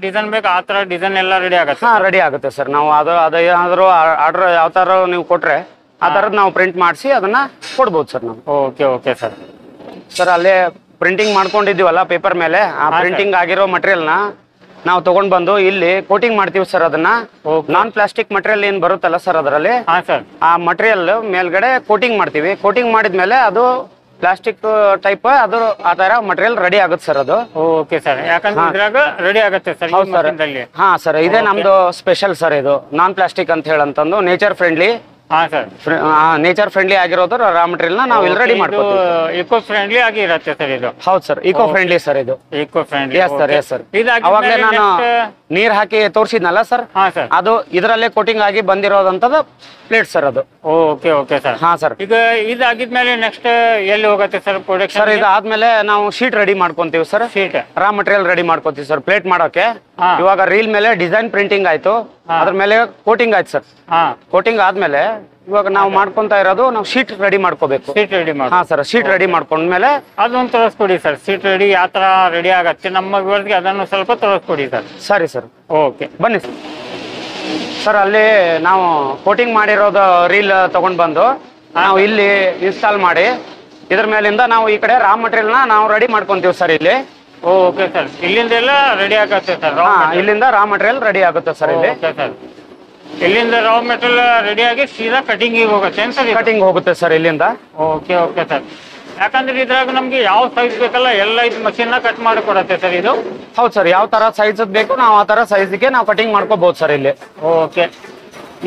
[SPEAKER 2] ಡಿಸೈನ್ ಬೇಕು ಆ ತರ ಡಿಸೈನ್ ಎಲ್ಲ ರೆಡಿ ಆಗುತ್ತೆ.
[SPEAKER 1] ರೆಡಿ ಆಗುತ್ತೆ ಸರ್. ನಾವು ಅದೇನಾದ್ರು ಆರ್ಡರ್ ಯಾವ ತರ ನೀವು ಕೊಟ್ರೆ ಆ ತರದ್ ನಾವು ಪ್ರಿಂಟ್ ಮಾಡಿಸಿ ಅದನ್ನ ಕೊಡ್ಬೋದು ಸರ್ ನಾವು.
[SPEAKER 2] Okay okay sir.
[SPEAKER 1] ಸರ್ ಅಲ್ಲೇ ಪ್ರಿಂಟಿಂಗ್ ಮಾಡ್ಕೊಂಡಿದೀವಲ್ಲ ಪೇಪರ್ ಮೇಲೆ, ಆ ಪ್ರಿಂಟಿಂಗ್ ಆಗಿರೋ ಮಟೀರಿಯಲ್ ನ ನಾವು ತಗೊಂಡ್ ಬಂದು ಇಲ್ಲಿ ಕೋಟಿಂಗ್ ಮಾಡ್ತೀವಿ ಸರ್. ಅದನ್ನ ನಾನ್ ಪ್ಲಾಸ್ಟಿಕ್ ಮಟೀರಿಯಲ್ ಏನ್ ಬರುತ್ತಲ್ಲ ಸರ್, ಅದರಲ್ಲಿ ಆ ಮಟೀರಿಯಲ್ ಮೇಲ್ಗಡೆ ಕೋಟಿಂಗ್ ಮಾಡ್ತೀವಿ. ಕೋಟಿಂಗ್ ಮಾಡಿದ್ಮೇಲೆ ಅದು ಪ್ಲಾಸ್ಟಿಕ್ ಟೈಪ್ ಅದು ಆ ತರ ಮಟೀರಿಯಲ್ ರೆಡಿ ಆಗುತ್ತೆ ಸರ್. ಅದು
[SPEAKER 2] ಓಕೆ ಸರ್, ಯಾಕಂದ್ರೆ ರೆಡಿ ಆಗುತ್ತೆ ಸರ್.
[SPEAKER 1] ಸರ್ ಇದೇ ನಮ್ದು ಸ್ಪೆಷಲ್ ಸರ್. ಇದು ನಾನ್ ಪ್ಲಾಸ್ಟಿಕ್ ಅಂತ ಹೇಳಂತಂದು ನೇಚರ್ ಫ್ರೆಂಡ್ಲಿ. ನೇಚರ್ ಫ್ರೆಂಡ್ಲಿ ಆಗಿರೋದು ರಾ ಮೆಟೀರಿಯಲ್ ನಾವು ಇಲ್ಲಿ ರೆಡಿ ಮಾಡ್ಕೊತೀವಿ.
[SPEAKER 2] ಇಕೋ ಫ್ರೆಂಡ್ಲಿ ಆಗಿ ಇರುತ್ತೆ ಸರ್ ಇದು.
[SPEAKER 1] ಹೌದು ಸರ್, ಇಕೋ ಫ್ರೆಂಡ್ಲಿ ಸರ್. ಇದು
[SPEAKER 2] ಇಕೋ ಫ್ರೆಂಡ್ಲಿ.
[SPEAKER 1] Yes sir. ಅವಾಗಲೇ ನಾನು ನೀರ್ ಹಾಕಿ ತೋರಿಸಿದ್ನಲ್ಲ ಸರ್, ಅದು ಇದರಲ್ಲೇ ಕೋಟಿಂಗ್ ಆಗಿ ಬಂದಿರೋದಂತದ ಪ್ಲೇಟ್ ಸರ್ ಅದು.
[SPEAKER 2] Okay okay sir.
[SPEAKER 1] ಸರ್
[SPEAKER 2] ಈಗ ಇದಾಗಿದ್ಮೇಲೆ ನೆಕ್ಸ್ಟ್ ಎಲ್ಲಿ ಹೋಗುತ್ತೆ ಸರ್ ಪ್ರೊಡಕ್ಷನ್?
[SPEAKER 1] ಸರ್ ಇದಾದ್ಮೇಲೆ ನಾವು ಶೀಟ್ ರೆಡಿ ಮಾಡ್ಕೊಂತೀವಿ sir.
[SPEAKER 2] Sheet
[SPEAKER 1] raw material ready ಮಾಡ್ಕೊತೀವಿ ಸರ್ ಪ್ಲೇಟ್ ಮಾಡೋಕೆ. ಇವಾಗ ರೀಲ್ ಮೇಲೆ ಡಿಸೈನ್ ಪ್ರಿಂಟಿಂಗ್ ಆಯ್ತು, ಅದ್ರ ಮೇಲೆ ಕೋಟಿಂಗ್ ಆಯ್ತು ಸರ್. ಕೋಟಿಂಗ್ ಆದ್ಮೇಲೆ ಇವಾಗ ನಾವು ಮಾಡ್ಕೊಂತ ಇರೋದು ನಾವು ಶೀಟ್ ರೆಡಿ ಮಾಡ್ಕೋಬೇಕು.
[SPEAKER 2] ಶೀಟ್ ರೆಡಿ ಮಾಡಿ.
[SPEAKER 1] ಸರ್ ಶೀಟ್ ರೆಡಿ ಮಾಡ್ಕೊಂಡ್ಮೇಲೆ
[SPEAKER 2] ಅದೊಂದು ತೋರಿಸ್ಕೊಡಿ ಸರ್. ಶೀಟ್ ರೆಡಿ ಯಾವ ತರ ರೆಡಿ ಆಗತ್ತೆ ನಮ್ಮ ವಿವರಕ್ಕೆ ಅದನ್ನು ಸ್ವಲ್ಪ ತೋರಿಸ್ಕೊಡಿ ಸರ್.
[SPEAKER 1] ಸರಿ ಸರ್.
[SPEAKER 2] ಓಕೆ,
[SPEAKER 1] ಬನ್ನಿ ಸರ್. ಸರ್ ಅಲ್ಲಿ ನಾವು ಕೋಟಿಂಗ್ ಮಾಡಿರೋದು ರೀಲ್ ತಗೊಂಡ್ ಬಂದು ನಾವು ಇಲ್ಲಿ ಇನ್ಸ್ಟಾಲ್ ಮಾಡಿ ಇದ್ರ ಮೇಲಿಂದ ನಾವು ಈ ಕಡೆ ರಾ ಮೆಟೀರಿಯಲ್ ನ ನಾವು ರೆಡಿ ಮಾಡ್ಕೊಂತೀವಿ ಸರ್ ಇಲ್ಲಿ.
[SPEAKER 2] ಓಕೆ ಸರ್, ಇಲ್ಲಿಂದ ಎಲ್ಲ ರೆಡಿ ಆಗುತ್ತೆ ಸರ್.
[SPEAKER 1] ಇಲ್ಲಿಂದ ರಾ ಮೆಟೀರಿಯಲ್ ರೆಡಿ ಆಗುತ್ತೆ ಸರ್ ಇಲ್ಲಿ.
[SPEAKER 2] ಸರ್ ಇಲ್ಲಿಂದ ರಾ ಮೆಟೀರಿಯಲ್ ರೆಡಿ ಆಗಿ ಸೀದಾ ಕಟಿಂಗ್ ಹೋಗುತ್ತೆ ಸರ್.
[SPEAKER 1] ಕಟಿಂಗ್ ಹೋಗುತ್ತೆ ಸರ್ ಇಲ್ಲಿಂದ.
[SPEAKER 2] ಓಕೆ ಓಕೆ ಸರ್, ಯಾಕಂದ್ರೆ ಇದ್ರಾಗ ನಮ್ಗೆ ಯಾವ ಸೈಜ್ ಬೇಕಲ್ಲ ಎಲ್ಲ ಇದು ಮಷೀನ್ ನ ಕಟ್ ಮಾಡಿ ಕೊಡುತ್ತೆ ಸರ್ ಇದು.
[SPEAKER 1] ಹೌದು ಸರ್, ಯಾವ ತರ ಸೈಜ್ ಬೇಕು ನಾವು ಆ ತರ ಸೈಜ್ಗೆ ನಾವು ಕಟಿಂಗ್ ಮಾಡ್ಕೋಬಹುದು ಸರ್ ಇಲ್ಲಿ.
[SPEAKER 2] ಓಕೆ,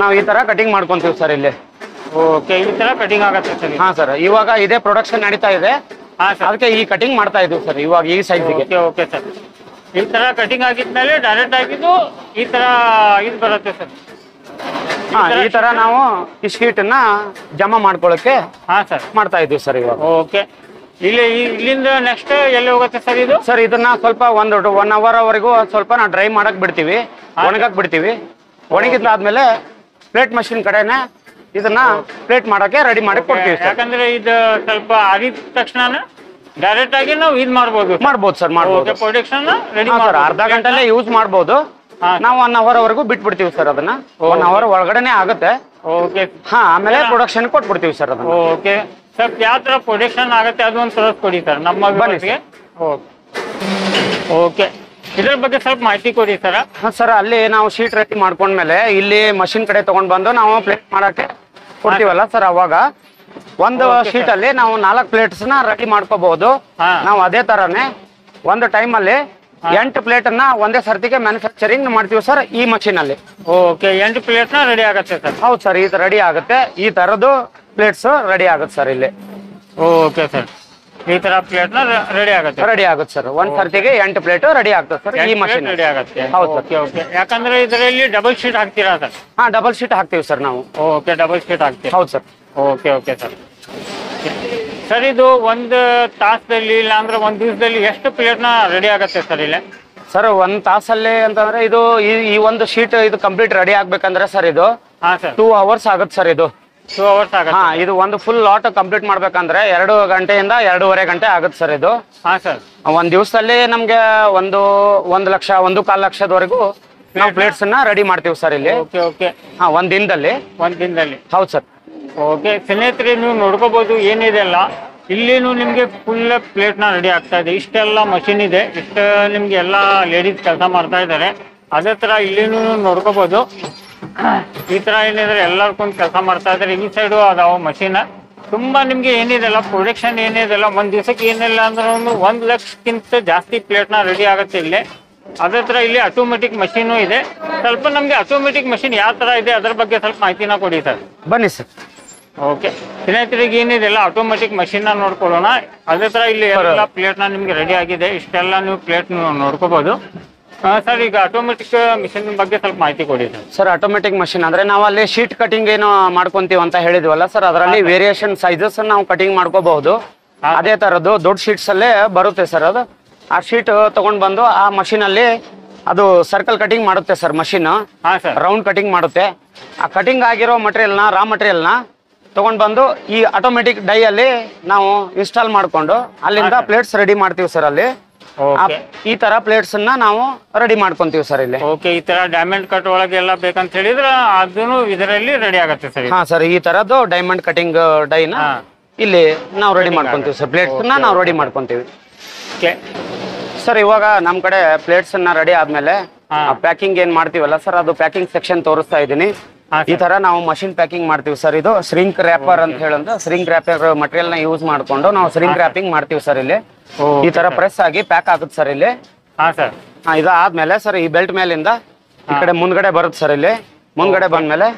[SPEAKER 1] ನಾವು ಈ ತರ ಕಟಿಂಗ್ ಮಾಡ್ಕೊಂತೀವಿ ಸರ್ ಇಲ್ಲಿ.
[SPEAKER 2] ಓಕೆ, ಈ ತರ ಕಟಿಂಗ್ ಆಗುತ್ತೆ ಸರ್.
[SPEAKER 1] ಸರ್ ಇವಾಗ ಇದೇ ಪ್ರೊಡಕ್ಷನ್ ನಡೀತಾ ಇದೆ, ಅದಕ್ಕೆ ಈ ಕಟಿಂಗ್ ಮಾಡ್ತಾ ಇದೀವಿ ಸರ್ ಇವಾಗ ಈ ಸೈಜ್ಗೆ.
[SPEAKER 2] ಓಕೆ ಸರ್, ಈ ತರ ಕಟಿಂಗ್ ಆಗಿದ್ಮೇಲೆ ಡೈರೆಕ್ಟ್ ಆಗಿದ್ದು ಈ ತರ ಇದು ಬರುತ್ತೆ ಸರ್.
[SPEAKER 1] ಈ ತರ ನಾವು ಈ ಶೀಟ್ ನ ಜಮಾ ಮಾಡ್ಕೊಳಕ್ಕೆ
[SPEAKER 2] ಸರ್
[SPEAKER 1] ಮಾಡ್ತಾ ಇದೀವಿ ಸರ್ ಇವಾಗ.
[SPEAKER 2] ಓಕೆ, ಇಲ್ಲಿಂದ ನೆಕ್ಸ್ಟ್ ಎಲ್ಲಿ ಹೋಗುತ್ತೆ ಸರ್ ಇದು?
[SPEAKER 1] ಸರ್ ಇದನ್ನ ಸ್ವಲ್ಪ 1 ಅವರ್ ವರೆಗೂ ಸ್ವಲ್ಪ ನಾವು ಡ್ರೈ ಮಾಡಕ್ ಬಿಡ್ತೀವಿ, ಒಣಗಕ್ ಬಿಡ್ತೀವಿ. ಒಣಗಿದ್ಲಾದ್ಮೇಲೆ ಪ್ಲೇಟ್ ಮಷಿನ್ ಕಡೆನೆ ಇದನ್ನ ಪ್ಲೇಟ್ ಮಾಡಕ್ಕೆ ರೆಡಿ ಮಾಡಿ ಕೊಡ್ತೀವಿ.
[SPEAKER 2] ಯಾಕಂದ್ರೆ ಇದು ಸ್ವಲ್ಪ ಆರಿದ ತಕ್ಷಣ ಡೈರೆಕ್ಟ್ ಆಗಿ ನಾವು ಇದು ಮಾಡ್ಬೋದು
[SPEAKER 1] ಸರ್. ಮಾಡ್ಬೋದು
[SPEAKER 2] ಪ್ರೊಡಕ್ಷನ್ ರೆಡಿ
[SPEAKER 1] ಅರ್ಧ ಗಂಟೆಲ್ಲೇ ಯೂಸ್ ಮಾಡ್ಬೋದು. ನಾವು 1 ಅವರ್ ವರೆಗೂ ಬಿಟ್ಬಿಡ್ತೀವಿ ಸರ್ ಅದನ್ನ. 1 ಅವರ್ ಒಳಗಡೆನೆ ಆಗುತ್ತೆ.
[SPEAKER 2] ಓಕೆ,
[SPEAKER 1] ಆಮೇಲೆ ಪ್ರೊಡಕ್ಷನ್ ಕೊಟ್ಬಿಡ್ತೀವಿ ಸರ್ ಅದನ್ನ.
[SPEAKER 2] ಓಕೆ, ಸ್ವಲ್ಪ ಯಾವ ತರ ಪ್ರೊಡಕ್ಷನ್ ಆಗುತ್ತೆ ಅದು ಒಂದು ತೋರಿಸ್ಕೊಡಿ ಸರ್ ನಮ್ಮ ಬನ್ನಿಗೆ. ಓಕೆ, ಇದ್ರ ಬಗ್ಗೆ ಸ್ವಲ್ಪ ಮಾಹಿತಿ ಕೊಡಿ ಸರ್.
[SPEAKER 1] ಸರ್ ಅಲ್ಲಿ ನಾವು ಶೀಟ್ ರೆಡಿ ಮಾಡ್ಕೊಂಡ್ಮೇಲೆ ಇಲ್ಲಿ ಮಷಿನ್ ಕಡೆ ತಗೊಂಡ್ ಬಂದು ನಾವು ಪ್ಲೇಟ್ ಮಾಡಕ್ಕೆ ಕೊಡ್ತೀವಲ್ಲ ಸರ್, ಅವಾಗ ಒಂದು ಶೀಟ್ ಅಲ್ಲಿ ನಾವು 4 ಪ್ಲೇಟ್ಸ್ ನ ರೆಡಿ ಮಾಡ್ಕೋಬಹುದು. ನಾವು ಅದೇ ತರನೇ ಒಂದು ಟೈಮ್ ಅಲ್ಲಿ 8 ಪ್ಲೇಟ್ ಅನ್ನ ಒಂದೇ ಸರ್ತಿಗೆ ಮ್ಯಾನುಫ್ಯಾಕ್ಚರಿಂಗ್ ಮಾಡ್ತೀವಿ ಸರ್ ಈ ಮಷೀನ್ ಅಲ್ಲಿ.
[SPEAKER 2] ಓಕೆ 8 ಪ್ಲೇಟ್ ನ ರೆಡಿ ಆಗುತ್ತೆ ಸರ್.
[SPEAKER 1] ಹೌದು ಸರ್, ಇದು ರೆಡಿ ಆಗುತ್ತೆ. ಈ ತರದ್ದು ಪ್ಲೇಟ್ಸ್ ರೆಡಿ ಆಗುತ್ತೆ ಸರ್ ಇಲ್ಲಿ.
[SPEAKER 2] ಓಕೆ ಸರ್, ಈ ತರ ಪ್ಲೇಟ್ ನ ರೆಡಿ ಆಗುತ್ತೆ.
[SPEAKER 1] ರೆಡಿ ಆಗುತ್ತೆ ಸರ್, ಒಂದ್ ಸರ್ತಿಗೆ 8 ಪ್ಲೇಟ್ ರೆಡಿ ಆಗ್ತದೆ ಸರ್ ಈ ಮಷೀನ್
[SPEAKER 2] ರೆಡಿ ಆಗುತ್ತೆ.
[SPEAKER 1] ಹೌದು ಸರ್.
[SPEAKER 2] ಓಕೆ ಓಕೆ, ಯಾಕಂದ್ರೆ ಇದರಲ್ಲಿ ಡಬಲ್ ಶೀಟ್ ಹಾಕ್ತೀರಾ ಸರ್?
[SPEAKER 1] ಹಾ, ಡಬಲ್ ಶೀಟ್ ಹಾಕ್ತೀವಿ ಸರ್ ನಾವು.
[SPEAKER 2] ಓಕೆ, ಡಬಲ್ ಶೀಟ್ ಹಾಕ್ತೀವಿ.
[SPEAKER 1] ಹೌದು sir.
[SPEAKER 2] Okay okay sir. Sir ಇದು ಒಂದು ತಾಸದಲ್ಲಿ ಇಲ್ಲ ಅಂದ್ರೆ ಒಂದ್ ದಿವಸದಲ್ಲಿ ಎಷ್ಟು ಪ್ಲೇಟ್ ನ ರೆಡಿ ಆಗುತ್ತೆ ಸರ್ ಇಲ್ಲಿ?
[SPEAKER 1] ಸರ್ ಒಂದ್ ತಾಸಲ್ಲಿ ಅಂತಂದ್ರೆ ಇದು ಈ ಒಂದು ಶೀಟ್ ಇದು ಕಂಪ್ಲೀಟ್ ರೆಡಿ ಆಗ್ಬೇಕಂದ್ರೆ ಸರ್ ಇದು
[SPEAKER 2] ಹಾ ಸರ್
[SPEAKER 1] 2 hours ಆಗುತ್ತೆ ಸರ್ ಇದು.
[SPEAKER 2] 2 hours ಆಗುತ್ತೆ.
[SPEAKER 1] ಹಾ, ಇದು ಒಂದು ಫುಲ್ ಲಾಟ್ ಕಂಪ್ಲೀಟ್ ಮಾಡ್ಬೇಕಂದ್ರೆ 2 ಗಂಟೆಯಿಂದ 2.5 ಗಂಟೆ ಆಗುತ್ತೆ ಸರ್ ಇದು.
[SPEAKER 2] ಹಾ ಸರ್.
[SPEAKER 1] ಒಂದ್ ದಿವಸದಲ್ಲಿ ನಮ್ಗೆ 1 ಲಕ್ಷ 1.25 ಲಕ್ಷದವರೆಗೂ ನಾವು ಪ್ಲೇಟ್ಸ್ ಅನ್ನ ರೆಡಿ ಮಾಡ್ತೀವಿ ಸರ್ ಇಲ್ಲಿ.
[SPEAKER 2] Okay okay.
[SPEAKER 1] ಹಾ, ಒಂದ್ ದಿನದಲ್ಲಿ. ಹೌದು ಸರ್.
[SPEAKER 2] ಓಕೆ ಸ್ನೇಹಿತರೆ, ನೀವು ನೋಡ್ಕೋಬಹುದು ಏನಿದೆ ಅಲ್ಲ, ಇಲ್ಲಿನೂ ನಿಮ್ಗೆ ಫುಲ್ ಪ್ಲೇಟ್ ನ ರೆಡಿ ಆಗ್ತಾ ಇದೆ. ಇಷ್ಟೆಲ್ಲ ಮಷಿನ್ ಇದೆ, ಇಷ್ಟ ನಿಮ್ಗೆ ಎಲ್ಲ ಲೇಡೀಸ್ ಕೆಲಸ ಮಾಡ್ತಾ ಇದ್ದಾರೆ. ಅದೇ ತರ ಇಲ್ಲಿನೂ ನೋಡ್ಕೋಬಹುದು. ಈ ತರ ಏನಿದ್ರೆ ಎಲ್ಲರ್ಕೊಂದು ಕೆಲಸ ಮಾಡ್ತಾ ಇದ್ದಾರೆ. ಈ ಸೈಡು ಅದಾವ ಮಷೀನ್ ತುಂಬಾ ನಿಮ್ಗೆ ಏನಿದೆಲ್ಲ ಪ್ರೊಡಕ್ಷನ್ ಏನಿದೆಲ್ಲ ಒಂದ್ ದಿವಸಕ್ಕೆ ಏನಿಲ್ಲ ಅಂದ್ರೆ 1 ಲಕ್ಷಕ್ಕಿಂತ ಜಾಸ್ತಿ ಪ್ಲೇಟ್ ನ ರೆಡಿ ಆಗುತ್ತೆ ಇಲ್ಲಿ. ಅದೇ ತರ ಇಲ್ಲಿ ಆಟೋಮೆಟಿಕ್ ಮಷೀನು ಇದೆ. ಸ್ವಲ್ಪ ನಮ್ಗೆ ಆಟೋಮೆಟಿಕ್ ಮಷೀನ್ ಯಾವ ತರ ಇದೆ ಅದ್ರ ಬಗ್ಗೆ ಸ್ವಲ್ಪ ಮಾಹಿತಿನ ಕೊಡಿ ಸರ್.
[SPEAKER 1] ಬನ್ನಿ ಸರ್.
[SPEAKER 2] ಓಕೆ ಸ್ನೇಹಿತರಿಗೆ ಏನಿದೆಲ್ಲ ಆಟೋಮೆಟಿಕ್ ಮಷೀನ್ ನ ನೋಡ್ಕೊಳ್ಳೋಣ. ಅದೇ ತರ ಇಲ್ಲಿ ಎಲ್ಲ ಪ್ಲೇಟ್ ನ ನಿಮ್ಗೆ ರೆಡಿ ಆಗಿದೆ. ಇಷ್ಟೆಲ್ಲ ನೀವು ಪ್ಲೇಟ್ ನೋಡ್ಕೋಬಹುದು ಸರ್. ಈಗ ಆಟೋಮೆಟಿಕ್ ಮಿಷಿನ್ ಬಗ್ಗೆ ಸ್ವಲ್ಪ ಮಾಹಿತಿ ಕೊಡಿ ಸರ್.
[SPEAKER 1] ಸರ್, ಆಟೋಮೆಟಿಕ್ ಮಷೀನ್ ಅಂದ್ರೆ ನಾವು ಅಲ್ಲಿ ಶೀಟ್ ಕಟಿಂಗ್ ಏನು ಮಾಡ್ಕೊಂತೀವಿ ಅಂತ ಹೇಳಿದ್ವಲ್ಲ ಸರ್, ಅದರಲ್ಲಿ ವೇರಿಯೇಷನ್ ಸೈಜಸ್ ನಾವು ಕಟಿಂಗ್ ಮಾಡ್ಕೋಬಹುದು. ಅದೇ ತರದ್ದು ದೊಡ್ಡ ಶೀಟ್ಸ್ ಅಲ್ಲೇ ಬರುತ್ತೆ ಸರ್ ಅದು. ಆ ಶೀಟ್ ತಗೊಂಡ್ ಬಂದು ಆ ಮಷೀನ್ ಅಲ್ಲಿ ಅದು ಸರ್ಕಲ್ ಕಟಿಂಗ್ ಮಾಡುತ್ತೆ ಸರ್ ಮಷೀನ್. ರೌಂಡ್ ಕಟಿಂಗ್ ಮಾಡುತ್ತೆ. ಆ ಕಟಿಂಗ್ ಆಗಿರೋ ಮಟೀರಿಯಲ್ನ ರಾ ಮಟೀರಿಯಲ್ನ ತಗೊಂಡ್ ಬಂದು ಈ ಆಟೋಮೆಟಿಕ್ ಡೈ ಅಲ್ಲಿ ನಾವು ಇನ್ಸ್ಟಾಲ್ ಮಾಡ್ಕೊಂಡು ಅಲ್ಲಿಂದ ಪ್ಲೇಟ್ಸ್ ರೆಡಿ ಮಾಡ್ತೀವಿ ಸರ್ ಅಲ್ಲಿ. ಈ ತರ ಪ್ಲೇಟ್ಸ್ ಅನ್ನ ನಾವು ರೆಡಿ ಮಾಡ್ಕೊಂತೀವಿ ಸರ್ ಇಲ್ಲಿ.
[SPEAKER 2] ಓಕೆ, ಈ ತರ ಡೈಮಂಡ್ ಕಟ್ ಒಳಗೆ ಎಲ್ಲ ಬೇಕಂತ ಹೇಳಿದ್ರೆ ಅದನ್ನು ಇದರಲ್ಲಿ ರೆಡಿ ಆಗುತ್ತೆ ಸರ್.
[SPEAKER 1] ಹಾ ಸರ್, ಈ ತರದ್ದು ಡೈಮಂಡ್ ಕಟಿಂಗ್ ಡೈನ ಇಲ್ಲಿ ನಾವು ರೆಡಿ ಮಾಡ್ಕೊಂತೀವಿ ಸರ್. ಪ್ಲೇಟ್ಸ್ ನಾವು ರೆಡಿ ಮಾಡ್ಕೊಂತೀವಿ ಸರ್. ಇವಾಗ ನಮ್ ಕಡೆ ಪ್ಲೇಟ್ಸ್ ಅನ್ನ ರೆಡಿ ಆದ್ಮೇಲೆ ಪ್ಯಾಕಿಂಗ್ ಏನ್ ಮಾಡ್ತೀವಲ್ಲ ಸರ್, ಅದು ಪ್ಯಾಕಿಂಗ್ ಸೆಕ್ಷನ್ ತೋರಿಸ್ತಾ ಇದೀನಿ. ಈ ತರ ನಾವು ಮಷಿನ್ ಪ್ಯಾಕಿಂಗ್ ಮಾಡ್ತೀವಿ ಸರ್. ಇದು ಸ್ರಿಂಕ್ ರ್ಯಾಪರ್ ಅಂತ ಹೇಳಂದ್ರೆ ಸ್ರಿಂಕ್ ರ್ಯಾಪರ್ ಮಟೀರಿಯಲ್ ನ ಯೂಸ್ ಮಾಡ್ಕೊಂಡು ನಾವು ಸ್ರಿಂಕ್ ರ್ಯಾಪಿಂಗ್ ಮಾಡ್ತೀವಿ ಸರ್ ಇಲ್ಲಿ. ಈ ತರ ಪ್ರೆಸ್ ಆಗಿ ಪ್ಯಾಕ್ ಆಗುತ್ತೆ ಸರ್ ಇಲ್ಲಿ. ಇದಾದ್ಮೇಲೆ ಸರ್ ಈ ಬೆಲ್ಟ್ ಮೇಲಿಂದ ಈ ಕಡೆ ಮುಂದ್ಗಡೆ ಬರುತ್ತೆ ಸರ್ ಇಲ್ಲಿ. ಮುಂದ್ಗಡೆ ಬಂದ್ಮೇಲೆ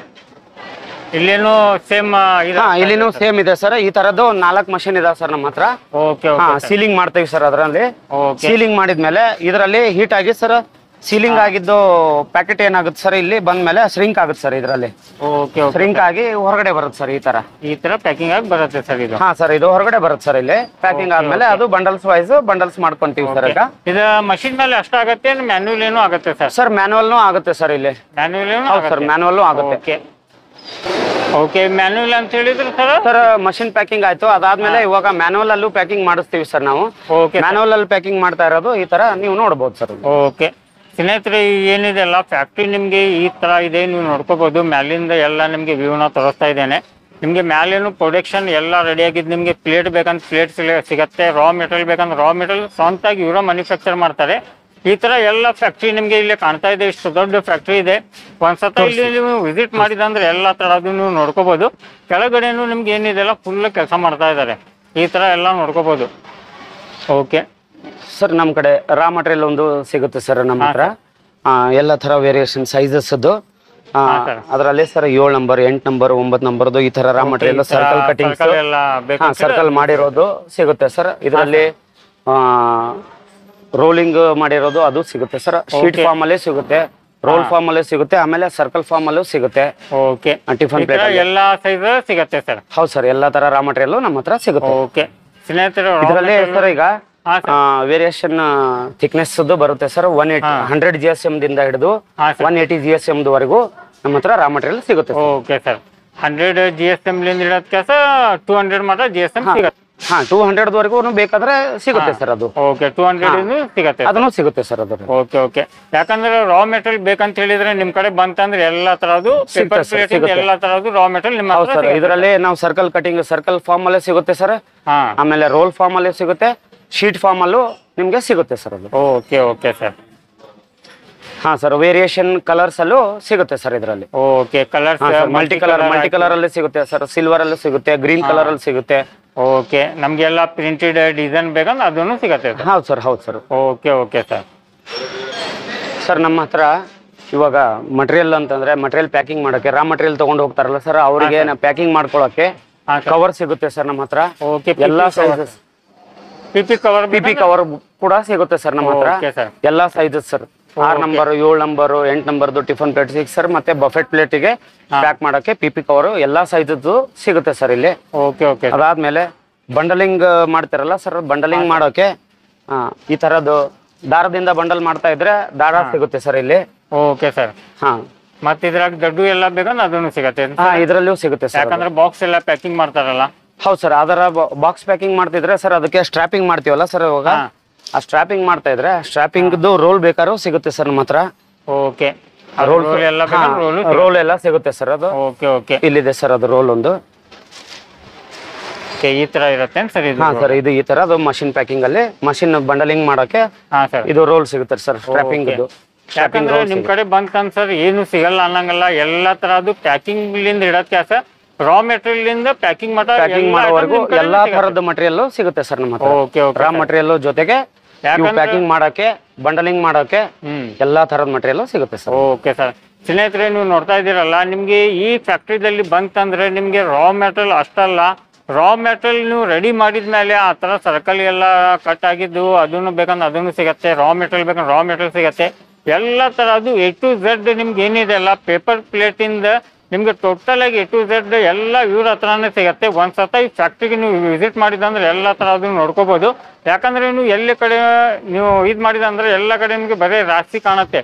[SPEAKER 2] ಇಲ್ಲೇನು ಸೇಮ್
[SPEAKER 1] ಇಲ್ಲಿನೂ ಸೇಮ್ ಇದೆ ಸರ್. ಈ ತರದ್ದು 4 ಮಷಿನ್ ಇದೆ ಸರ್ ನಮ್ಮ ಹತ್ರ. ಸೀಲಿಂಗ್ ಮಾಡ್ತೀವಿ ಸರ್ ಅದರಲ್ಲಿ. ಸೀಲಿಂಗ್ ಮಾಡಿದ್ಮೇಲೆ ಇದರಲ್ಲಿ ಹೀಟ್ ಆಗಿ ಸರ್ ಸೀಲಿಂಗ್ ಆಗಿದ್ದು ಪ್ಯಾಕೆಟ್ ಏನಾಗುತ್ತೆ ಸರ್ ಇಲ್ಲಿ ಬಂದ್ಮೇಲೆ ಶ್ರಿಂಕ್ ಆಗುತ್ತೆ ಸರ್. ಇದರಲ್ಲಿ ಶ್ರಿಂಕ್ ಆಗಿ ಹೊರಗಡೆ ಬರುತ್ತೆ ಸರ್. ಈ ತರ
[SPEAKER 2] ಪ್ಯಾಕಿಂಗ್ ಆಗಿ ಬರುತ್ತೆ ಸರ್ ಇದು.
[SPEAKER 1] ಹಾ ಸರ್, ಇದು ಹೊರಗಡೆ ಬರುತ್ತೆ ಸರ್ ಇಲ್ಲಿ. ಪ್ಯಾಕಿಂಗ್ ಆದ್ಮೇಲೆ ಅದು ಬಂಡಲ್ಸ್ ವೈಸ್ ಬಂಡಲ್ಸ್ ಮಾಡ್ಕೊಂತೀವಿ ಸರ್. ಈಗ
[SPEAKER 2] ಇದು ಮಷಿನ್ ಮೇಲೆ ಅಷ್ಟ ಆಗುತ್ತೆ, ಮ್ಯಾನ್ಯುವಲ್ ಏನೂ ಆಗುತ್ತೆ ಸರ್?
[SPEAKER 1] ಸರ್ ಮ್ಯಾನ್ಯುವಲ್ನು ಆಗುತ್ತೆ ಸರ್ ಇಲ್ಲಿ. ಸರ್ ಮ್ಯಾನ್ಯುವಲ್ನು ಆಗುತ್ತೆ.
[SPEAKER 2] ಓಕೆ, ಮ್ಯಾನ್ಯುವಲ್ ಅಂತ ಹೇಳಿದ್ರೆ
[SPEAKER 1] ಸರ್ ಮಷಿನ್ ಪ್ಯಾಕಿಂಗ್ ಆಯ್ತು. ಅದಾದ್ಮೇಲೆ ಇವಾಗ ಮ್ಯಾನ್ಯುವಲ್ ಅಲ್ಲೂ ಪ್ಯಾಕಿಂಗ್ ಮಾಡಿಸ್ತೀವಿ ಸರ್ ನಾವು. ಮ್ಯಾನ್ಯುವಲ್ ಅಲ್ಲಿ ಪ್ಯಾಕಿಂಗ್ ಮಾಡ್ತಾ ಇರೋದು ಈ ತರ ನೀವು ನೋಡಬಹುದು ಸರ್.
[SPEAKER 2] ಓಕೆ ಸ್ನೇಹಿತರೆ, ಏನಿದೆ ಅಲ್ಲ ಫ್ಯಾಕ್ಟ್ರಿ ನಿಮ್ಗೆ ಈ ತರ ಇದೆ, ನೀವು ನೋಡ್ಕೋಬಹುದು. ಮ್ಯಾಲಿಂದ ಎಲ್ಲ ನಿಮ್ಗೆ ವ್ಯೂನ ತೋರಿಸ್ತಾ ಇದ್ದೇನೆ. ನಿಮ್ಗೆ ಮ್ಯಾಲೇನು ಪ್ರೊಡಕ್ಷನ್ ಎಲ್ಲ ರೆಡಿ ಆಗಿದ್ದು. ನಿಮ್ಗೆ ಪ್ಲೇಟ್ ಬೇಕಂತ ಪ್ಲೇಟ್ ಸಿಗತ್ತೆ. ರಾ ಮೆಟೀರಿಯಲ್ ಬೇಕಂದ್ರೆ ರಾ ಮೆಟೀರಿಯಲ್ ಸ್ವಂತಾಗಿ ಇವರ ಮ್ಯಾನುಫ್ಯಾಕ್ಚರ್ ಮಾಡ್ತಾರೆ. ಈ ತರ ಎಲ್ಲ ಫ್ಯಾಕ್ಟ್ರಿ ನಿಮ್ಗೆ ಇಲ್ಲಿ ಕಾಣ್ತಾ ಇದೆ. ಇಷ್ಟು ದೊಡ್ಡ ಫ್ಯಾಕ್ಟ್ರಿ ಇದೆ. ಒಂದ್ಸತ ಇಲ್ಲಿ ನೀವು ವಿಸಿಟ್ ಮಾಡಿದಂದ್ರೆ ಎಲ್ಲ ತರದ್ದು ನೀವು ನೋಡ್ಕೋಬಹುದು. ಕೆಳಗಡೆನು ನಿಮ್ಗೆ ಏನಿದೆಲ್ಲ ಫುಲ್ ಕೆಲಸ ಮಾಡ್ತಾ ಇದ್ದಾರೆ. ಈ ತರ ಎಲ್ಲ ನೋಡ್ಕೋಬಹುದು. ಓಕೆ
[SPEAKER 1] ಸರ್, ನಮ್ಮ ಕಡೆ ರಾ ಮಟೀರಿಯಲ್ ಒಂದು ಸಿಗುತ್ತೆ ಸರ್ ನಮ್ಮ ಹತ್ರ. ಎಲ್ಲ ತರ ವೇರಿಯೇಷನ್ ಸೈಜಸ್ ಅದು ಅದರಲ್ಲಿ ಸರ್ 7 ನಂಬರ್ 8 ನಂಬರ್ 9 ನಂಬರ್ದು ಈ ತರ raw material circle cutting circle ಮಾಡಿರೋದು ಸಿಗುತ್ತೆ ಸರ್. ಇದರಲ್ಲಿ ರೋಲಿಂಗ್ ಮಾಡಿರೋದು ಅದು ಸಿಗುತ್ತೆ ಸರ್. ಶೀಟ್ ಫಾರ್ಮ್ ಅಲ್ಲೇ ಸಿಗುತ್ತೆ, ರೋಲ್ ಫಾರ್ಮ್ ಅಲ್ಲೇ ಸಿಗುತ್ತೆ, ಆಮೇಲೆ ಸರ್ಕಲ್ ಫಾರ್ಮ್ ಅಲ್ಲೂ ಸಿಗುತ್ತೆ.
[SPEAKER 2] ಓಕೆ,
[SPEAKER 1] ಟಿಫನ್ ಪ್ಲೇಟ್
[SPEAKER 2] ಎಲ್ಲಾ ಸೈಜ್ ಸಿಗುತ್ತೆ ಸರ್.
[SPEAKER 1] ಹೌದು ಸರ್, ಎಲ್ಲಾ ತರ ರಾ ಮಟೀರಿಯಲ್ ನಮ್ಮ ಹತ್ರ ಸಿಗುತ್ತೆ.
[SPEAKER 2] ಓಕೆ ಸ್ನೇಹಿತರೆ,
[SPEAKER 1] ಇದರಲ್ಲಿ ಸರ್ ಈಗ ವೇರಿಯೇಷನ್ ಥಿಕ್ನೆಸ್ ಬರುತ್ತೆ ಸರ್. 100 GSM ದಿಂದ ಹಿಡಿದು 180 GSM ವರೆಗೂ ನಮ್ಮ ಹತ್ರ ರಾ ಮಟೀರಿಯಲ್ ಸಿಗುತ್ತೆ.
[SPEAKER 2] ಓಕೆ ಸರ್, 100 GSM ಲಿಂದ ಹಿಡಿದ 200 ಮಾತ್ರ GSM ಸಿಗುತ್ತೆ.
[SPEAKER 1] 200 ವರೆಗೂ ಬೇಕಾದ್ರೆ ಸಿಗುತ್ತೆ ಸರ್ ಅದು.
[SPEAKER 2] ಓಕೆ, 200 ಸಿಗುತ್ತೆ,
[SPEAKER 1] ಅದನ್ನು ಸಿಗುತ್ತೆ ಸರ್ ಅದು.
[SPEAKER 2] ಓಕೆ ಓಕೆ, ಯಾಕಂದ್ರೆ ರಾ ಮೆಟೀರಿಯಲ್ ಬೇಕಂತ ಹೇಳಿದ್ರೆ ನಿಮ್ ಕಡೆ ಬಂತಂದ್ರೆ ಎಲ್ಲಾ ತರದ್ದು ಪೇಪರ್ ಪ್ಲೇಟಿಂಗ್ ಎಲ್ಲಾ ತರದ್ದು ರಾ ಮೆಟೀರಿಯಲ್ ನಿಮ್ಮ ಹತ್ರ
[SPEAKER 1] ಸಿಗುತ್ತೆ. ಇದರಲ್ಲಿ ನಾವು ಸರ್ಕಲ್ ಕಟಿಂಗ್ ಸರ್ಕಲ್ ಫಾರ್ಮ್ ಅಲ್ಲೇ ಸಿಗುತ್ತೆ ಸರ್. ಆಮೇಲೆ ರೋಲ್ ಫಾರ್ಮ್ ಅಲ್ಲೇ ಸಿಗುತ್ತೆ, ಶೀಟ್ ಫಾರ್ಮ್ ಅಲ್ಲೂ ನಿಮ್ಗೆ ಸಿಗುತ್ತೆ ಸರ್ ಅದು.
[SPEAKER 2] Okay okay sir.
[SPEAKER 1] ಹಾ ಸರ್, ವೇರಿಯೇಷನ್ ಕಲರ್ಸ್ ಅಲ್ಲೂ ಸಿಗುತ್ತೆ ಸರ್ ಇದರಲ್ಲಿ.
[SPEAKER 2] ಓಕೆ, ಕಲರ್ಸ್
[SPEAKER 1] ಮಲ್ಟಿ ಕಲರ್ ಅಲ್ಲಿ ಸಿಗುತ್ತೆ ಸರ್. ಸಿಲ್ವರ್ ಅಲ್ಲಿ ಸಿಗುತ್ತೆ, ಗ್ರೀನ್ ಕಲರ್ ಅಲ್ಲಿ ಸಿಗುತ್ತೆ.
[SPEAKER 2] ಓಕೆ, ನಮ್ಗೆಲ್ಲ ಪ್ರಿಂಟೆಡ್ ಡಿಸೈನ್ ಬೇಕಂದ್ರೆ ಅದನ್ನು ಸಿಗುತ್ತೆ.
[SPEAKER 1] ಹೌದು ಸರ್, ಹೌದು sir.
[SPEAKER 2] Okay okay sir.
[SPEAKER 1] Sir ನಮ್ಮ ಹತ್ರ ಇವಾಗ ಮಟೀರಿಯಲ್ ಅಂತಂದ್ರೆ ಮಟೀರಿಯಲ್ ಪ್ಯಾಕಿಂಗ್ ಮಾಡೋಕೆ ರಾ ಮಟೀರಿಯಲ್ ತಗೊಂಡು ಹೋಗ್ತಾರಲ್ಲ ಸರ್ ಅವರಿಗೆ ಪ್ಯಾಕಿಂಗ್ ಮಾಡ್ಕೊಳ್ಳೋಕೆ ಕವರ್ ಸಿಗುತ್ತೆ ಸರ್ ನಮ್ಮ ಹತ್ರ. ಎಲ್ಲಾ ಸೈಜಸ್ ಪಿಪಿ ಕವರ್ ಕೂಡ ಸಿಗುತ್ತೆ ಸರ್ ನಮ್ಮ ಹತ್ರ. ಎಲ್ಲಾ ಸೈಜಸ್ ಸರ್ 6 ನಂಬರ್ 7 ನಂಬರ್ 8 ನಂಬರ್ದು ಟಿಫನ್ ಪ್ಲೇಟ್ ಸಿಗುತ್ತೆ ಸರ್. ಮತ್ತೆ ಬಫೆಟ್ ಪ್ಲೇಟಿಗೆ ಪ್ಯಾಕ್ ಮಾಡೋಕೆ ಪಿಪಿ ಕವರ್ ಎಲ್ಲಾ ಸೈಜದ್ದು ಸಿಗುತ್ತೆ ಸರ್ ಇಲ್ಲಿ. ಅದಾದ್ಮೇಲೆ ಬಂಡಲಿಂಗ್ ಮಾಡ್ತಾರಲ್ಲ ಸರ್ ಬಂಡಲಿಂಗ್ ಮಾಡೋಕೆ ಈ ತರದ್ದು ದಾರದಿಂದ ಬಂಡಲ್ ಮಾಡ್ತಾ ಇದ್ರೆ ದಾರ ಸಿಗುತ್ತೆ ಸರ್ ಇಲ್ಲಿ.
[SPEAKER 2] Okay sir.
[SPEAKER 1] ಹಾ
[SPEAKER 2] ಮತ್ತೆ ಇದ್ರಾಗ ದೊಡ್ಡ ಎಲ್ಲ ಬೇಕಂದ್ರೆ ಅದನ್ನು ಸಿಗತ್ತೆ.
[SPEAKER 1] ಇದ್ರಲ್ಲೂ ಸಿಗುತ್ತೆ ಸರ್.
[SPEAKER 2] ಯಾಕಂದ್ರೆ ಬಾಕ್ಸ್ ಎಲ್ಲ ಪ್ಯಾಕಿಂಗ್ ಮಾಡ್ತಾರಲ್ಲ.
[SPEAKER 1] ಹೌದು ಸರ್. ಅದರ ಬಾಕ್ಸ್ ಪ್ಯಾಕಿಂಗ್ ಮಾಡ್ತಿದ್ರೆ ಸರ್ ಅದಕ್ಕೆ ಸ್ಟ್ರಾಪಿಂಗ್ ಮಾಡ್ತೀವಲ್ಲ ಸರ್ ಇವಾಗ ಆ ಸ್ಟ್ರಾಪಿಂಗ್ ಮಾಡ್ತಾ ಇದ್ರೆ ಸ್ಟ್ರಾಪಿಂಗ್ ರೋಲ್ ಬೇಕಾದ್ರೂ ಸಿಗುತ್ತೆ ಸರ್ ನಮ್ಮ ಹತ್ರ.
[SPEAKER 2] ಓಕೆ.
[SPEAKER 1] ರೋಲ್ ಎಲ್ಲ ಸಿಗುತ್ತೆ ಸರ್ ಅದು.
[SPEAKER 2] Okay okay.
[SPEAKER 1] ಇಲ್ಲಿದೆ ಸರ್ ಅದು ರೋಲ್ ಒಂದು.
[SPEAKER 2] ಈ ತರ ಇರುತ್ತೆ ಸರ್ ಇದು.
[SPEAKER 1] ಹಾ ಸರ್ ಇದು ಈ ತರ ಅದು ಮಷಿನ್ ಪ್ಯಾಕಿಂಗ್ ಅಲ್ಲಿ ಮಷಿನ್ ಬಂಡಲಿಂಗ್ ಮಾಡೋಕೆ ಇದು ರೋಲ್ ಸಿಗುತ್ತೆ ಸರ್ ಸ್ಟ್ರಾಪಿಂಗ್ ಇದು.
[SPEAKER 2] ಯಾಕಂದ್ರೆ ನಿಮ್ ಕಡೆ ಬಂದ್ ಸರ್ ಏನು ಸಿಗಲ್ಲ ಅನ್ನಂಗಲ್ಲ ಎಲ್ಲಾ ತರದ್ದು ಪ್ಯಾಕಿಂಗ್ ಲಿಂದ ಇಡಕ್ಕೆ ಸರ್ ರಾ ಮೆಟೀರಿಯಲ್ ಇಂದ ಪ್ಯಾಕಿಂಗ್
[SPEAKER 1] ಮಾಡೋವರೆಗೂ ಎಲ್ಲಾ ತರದ ಮಟೀರಿಯಲ್ ಸಿಗುತ್ತೆ ಸರ್ ನಮ್ಮ ಹತ್ರ. ರಾ ಮಟೀರಿಯಲ್ ಜೊತೆಗೆ ಪ್ಯಾಕಿಂಗ್ ಮಾಡಕ್ಕೆ ಬಂಡಲಿಂಗ್ ಮಾಡಕ್ಕೆ ಎಲ್ಲಾ ತರದ ಮಟೀರಿಯಲ್ ಸಿಗುತ್ತೆ ಸರ್.
[SPEAKER 2] Okay sir. ಸ್ನೇಹಿತರೆ ನೀವು ನೋಡ್ತಾ ಇದ್ದೀರಲ್ಲ ನಿಮ್ಗೆ ಈ ಫ್ಯಾಕ್ಟ್ರಿದಲ್ಲಿ ಬಂತಂದ್ರೆ ನಿಮ್ಗೆ ರಾ ಮೆಟೀರಿಯಲ್ ಅಷ್ಟಲ್ಲ ರಾ ಮೆಟೀರಿಯಲ್ ನೀವು ರೆಡಿ ಮಾಡಿದ್ಮೇಲೆ ಆ ತರ ಸರ್ಕಲ್ ಎಲ್ಲ ಕಟ್ ಆಗಿದ್ದು ಅದನ್ನು ಬೇಕಂದ್ರೆ ಅದನ್ನು ಸಿಗತ್ತೆ. ರಾ ಮೆಟೀರಿಯಲ್ ಬೇಕಂದ್ರೆ ರಾ ಮೆಟೀರಿಯಲ್ ಸಿಗತ್ತೆ. ಎಲ್ಲ ತರದ್ದು A to Z ನಿಮ್ಗೆ ಏನಿದೆ ಅಲ್ಲ ಪೇಪರ್ ಪ್ಲೇಟ್ ಇಂದ ನಿಮ್ಗೆ ಟೋಟಲ್ ಆಗಿ A to Z ಎಲ್ಲ ಇವ್ರ ಹತ್ರನೇ ಸಿಗತ್ತೆ. ಒಂದ್ಸತ ಈ ಫ್ಯಾಕ್ಟ್ರಿಗೆ ನೀವು ವಿಸಿಟ್ ಮಾಡಿದಂದ್ರೆ ಎಲ್ಲ ತರದ್ದು ನೋಡ್ಕೋಬಹುದು. ಯಾಕಂದ್ರೆ ನೀವು ಎಲ್ಲಿ ಕಡೆ ನೀವು ಇದು ಮಾಡಿದಂದ್ರೆ ಎಲ್ಲ ಕಡೆ ನಿಮ್ಗೆ ಬರೀ ರಾಶಿ ಕಾಣುತ್ತೆ.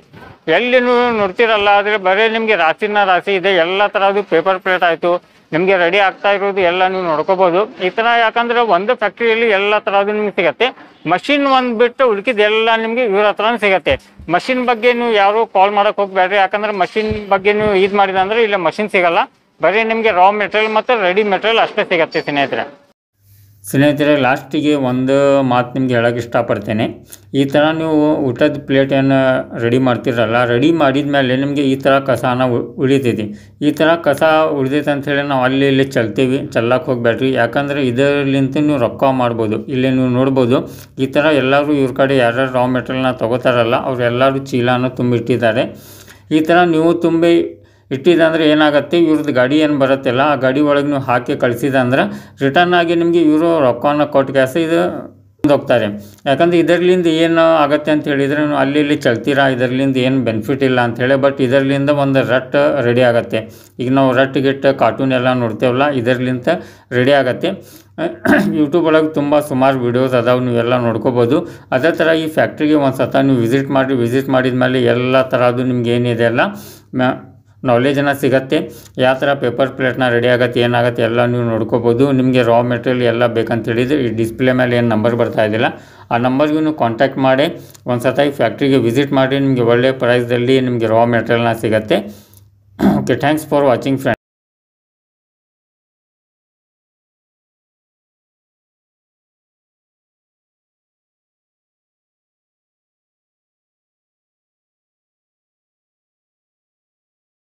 [SPEAKER 2] ಎಲ್ಲಿ ನೀವು ನೋಡ್ತಿರಲ್ಲ ಆದ್ರೆ ಬರೀ ನಿಮ್ಗೆ ರಾಶಿ ಇದೆ. ಎಲ್ಲ ತರದ್ದು ಪೇಪರ್ ಪ್ಲೇಟ್ ಆಯ್ತು ನಿಮ್ಗೆ ರೆಡಿ ಆಗ್ತಾ ಇರೋದು ಎಲ್ಲ ನೀವು ನೋಡ್ಕೋಬಹುದು ಈ ತರ. ಯಾಕಂದ್ರೆ ಒಂದು ಫ್ಯಾಕ್ಟ್ರಿಯಲ್ಲಿ ಎಲ್ಲ ತರದ್ದು ನಿಮ್ಗೆ ಸಿಗತ್ತೆ. ಮಷಿನ್ ಒಂದ್ ಬಿಟ್ಟು ಉಳ್ಕಿದ ಎಲ್ಲ ನಿಮ್ಗೆ ಇವ್ರ ಹತ್ರನೇ ಸಿಗತ್ತೆ. ಮಷಿನ್ ಬಗ್ಗೆ ನೀವು ಯಾರು ಕಾಲ್ ಮಾಡಕ್ ಹೋಗ್ಬೇಡ್ರಿ. ಯಾಕಂದ್ರೆ ಮಷಿನ್ ಬಗ್ಗೆ ನೀವು ಇದು ಮಾಡಿದಂದ್ರೆ ಇಲ್ಲ ಮಷಿನ್ ಸಿಗಲ್ಲ. ಬರೀ ನಿಮ್ಗೆ ರಾ ಮೆಟೀರಿಯಲ್ ಮತ್ತೆ ರೆಡಿ ಮೆಟೀರಿಯಲ್ ಅಷ್ಟೇ ಸಿಗತ್ತೆ ಸ್ನೇಹಿತರೆ. ಲಾಸ್ಟಿಗೆ ಒಂದು ಮಾತು ನಿಮ್ಗೆ ಹೇಳೋಕೆ ಇಷ್ಟಪಡ್ತೇನೆ. ಈ ಥರ ನೀವು ಊಟದ ಪ್ಲೇಟನ್ನು ರೆಡಿ ಮಾಡ್ತಿರಲ್ಲ ರೆಡಿ ಮಾಡಿದ ಮೇಲೆ ನಿಮಗೆ ಈ ಥರ ಕಸನ ಉಳಿತೈತಿ. ಈ ಥರ ಕಸ ಉಳಿದೈತೆ ಅಂಥೇಳಿ ನಾವು ಅಲ್ಲಿ ಇಲ್ಲಿ ಚೆಲ್ಲಕ್ಕೆ ಹೋಗ್ಬೇಡ್ರಿ. ಯಾಕಂದರೆ ಇದರಲ್ಲಿಂತ ನೀವು ರೊಕ್ಕ ಮಾಡ್ಬೋದು. ಇಲ್ಲಿ ನೀವು ನೋಡ್ಬೋದು ಈ ಥರ ಎಲ್ಲರೂ ಇವ್ರ ಕಡೆ ಯಾರ್ಯಾರು ರಾ ಮೆಟೀರಿಯಲ್ನ ತೊಗೋತಾರಲ್ಲ ಅವರೆಲ್ಲರೂ ಚೀಲನ ತುಂಬಿಟ್ಟಿದ್ದಾರೆ. ಈ ಥರ ನೀವು ತುಂಬಿ ಇಟ್ಟಿದಂದ್ರೆ ಏನಾಗುತ್ತೆ ಇವ್ರದ್ದು ಗಾಡಿ ಏನು ಬರುತ್ತಲ್ಲ ಆ ಗಾಡಿ ಒಳಗೆ ನೀವು ಹಾಕಿ ಕಳಿಸಿದಂದ್ರೆ ರಿಟರ್ನ್ ಆಗಿ ನಿಮಗೆ ಇವರು ರೊಕ್ಕನ ಕೊಟ್ಟು ಕ್ಯಾಸ ಇದು ಹೋಗ್ತಾರೆ. ಯಾಕಂದರೆ ಇದರಲ್ಲಿಂದ ಏನು ಆಗುತ್ತೆ ಅಂತ ಹೇಳಿದರೆ ನೀವು ಅಲ್ಲಿ ಇಲ್ಲಿ ಚಲ್ತೀರಾ ಇದರಲ್ಲಿಂದ ಏನು ಬೆನಿಫಿಟ್ ಇಲ್ಲ ಅಂಥೇಳಿ. ಬಟ್ ಇದರಲ್ಲಿಂದ ಒಂದು ರಟ್ ರೆಡಿ ಆಗುತ್ತೆ. ಈಗ ನಾವು ರಟ್ ಗಿಟ್ಟು ಕಾರ್ಟೂನ್ ಎಲ್ಲ ನೋಡ್ತೇವಲ್ಲ ಇದರಲ್ಲಿಂದ ರೆಡಿ ಆಗುತ್ತೆ. ಯೂಟ್ಯೂಬ್ ಒಳಗೆ ತುಂಬ ಸುಮಾರು ವೀಡಿಯೋಸ್ ಅದಾವೆ ನೀವೆಲ್ಲ ನೋಡ್ಕೋಬೋದು. ಅದೇ ಥರ ಈ ಫ್ಯಾಕ್ಟ್ರಿಗೆ ಒಂದು ಸತ ನೀವು ವಿಸಿಟ್ ಮಾಡಿದ ಮೇಲೆ ಎಲ್ಲ ಥರದ್ದು ನಿಮ್ಗೆ ಏನಿದೆ ಅಲ್ಲ ನಾಲೆಜನ್ನು ಸಿಗುತ್ತೆ. ಯಾವ ಥರ ಪೇಪರ್ ಪ್ಲೇಟ್ನ ರೆಡಿ ಆಗುತ್ತೆ ಏನಾಗುತ್ತೆ ಎಲ್ಲ ನೀವು ನೋಡ್ಕೋಬೋದು. ನಿಮಗೆ ರಾ ಮೆಟೀರಿಯಲ್ ಎಲ್ಲ ಬೇಕಂತ ಹೇಳಿದರೆ ಈ ಡಿಸ್ಪ್ಲೇ ಮೇಲೆ ಏನು ನಂಬರ್ ಬರ್ತಾ ಇದ್ದಿಲ್ಲ ಆ ನಂಬರ್ಗೆ ನೀವು ಕಾಂಟ್ಯಾಕ್ಟ್ ಮಾಡಿ ಒಂದು ಸತ ಈ ಫ್ಯಾಕ್ಟ್ರಿಗೆ ವಿಸಿಟ್ ಮಾಡಿ ನಿಮಗೆ ಒಳ್ಳೆಯ ಪ್ರೈಸ್ದಲ್ಲಿ ನಿಮಗೆ ರಾ ಮೆಟೀರಿಯಲ್ನ ಸಿಗುತ್ತೆ. Okay thanks for watching friends.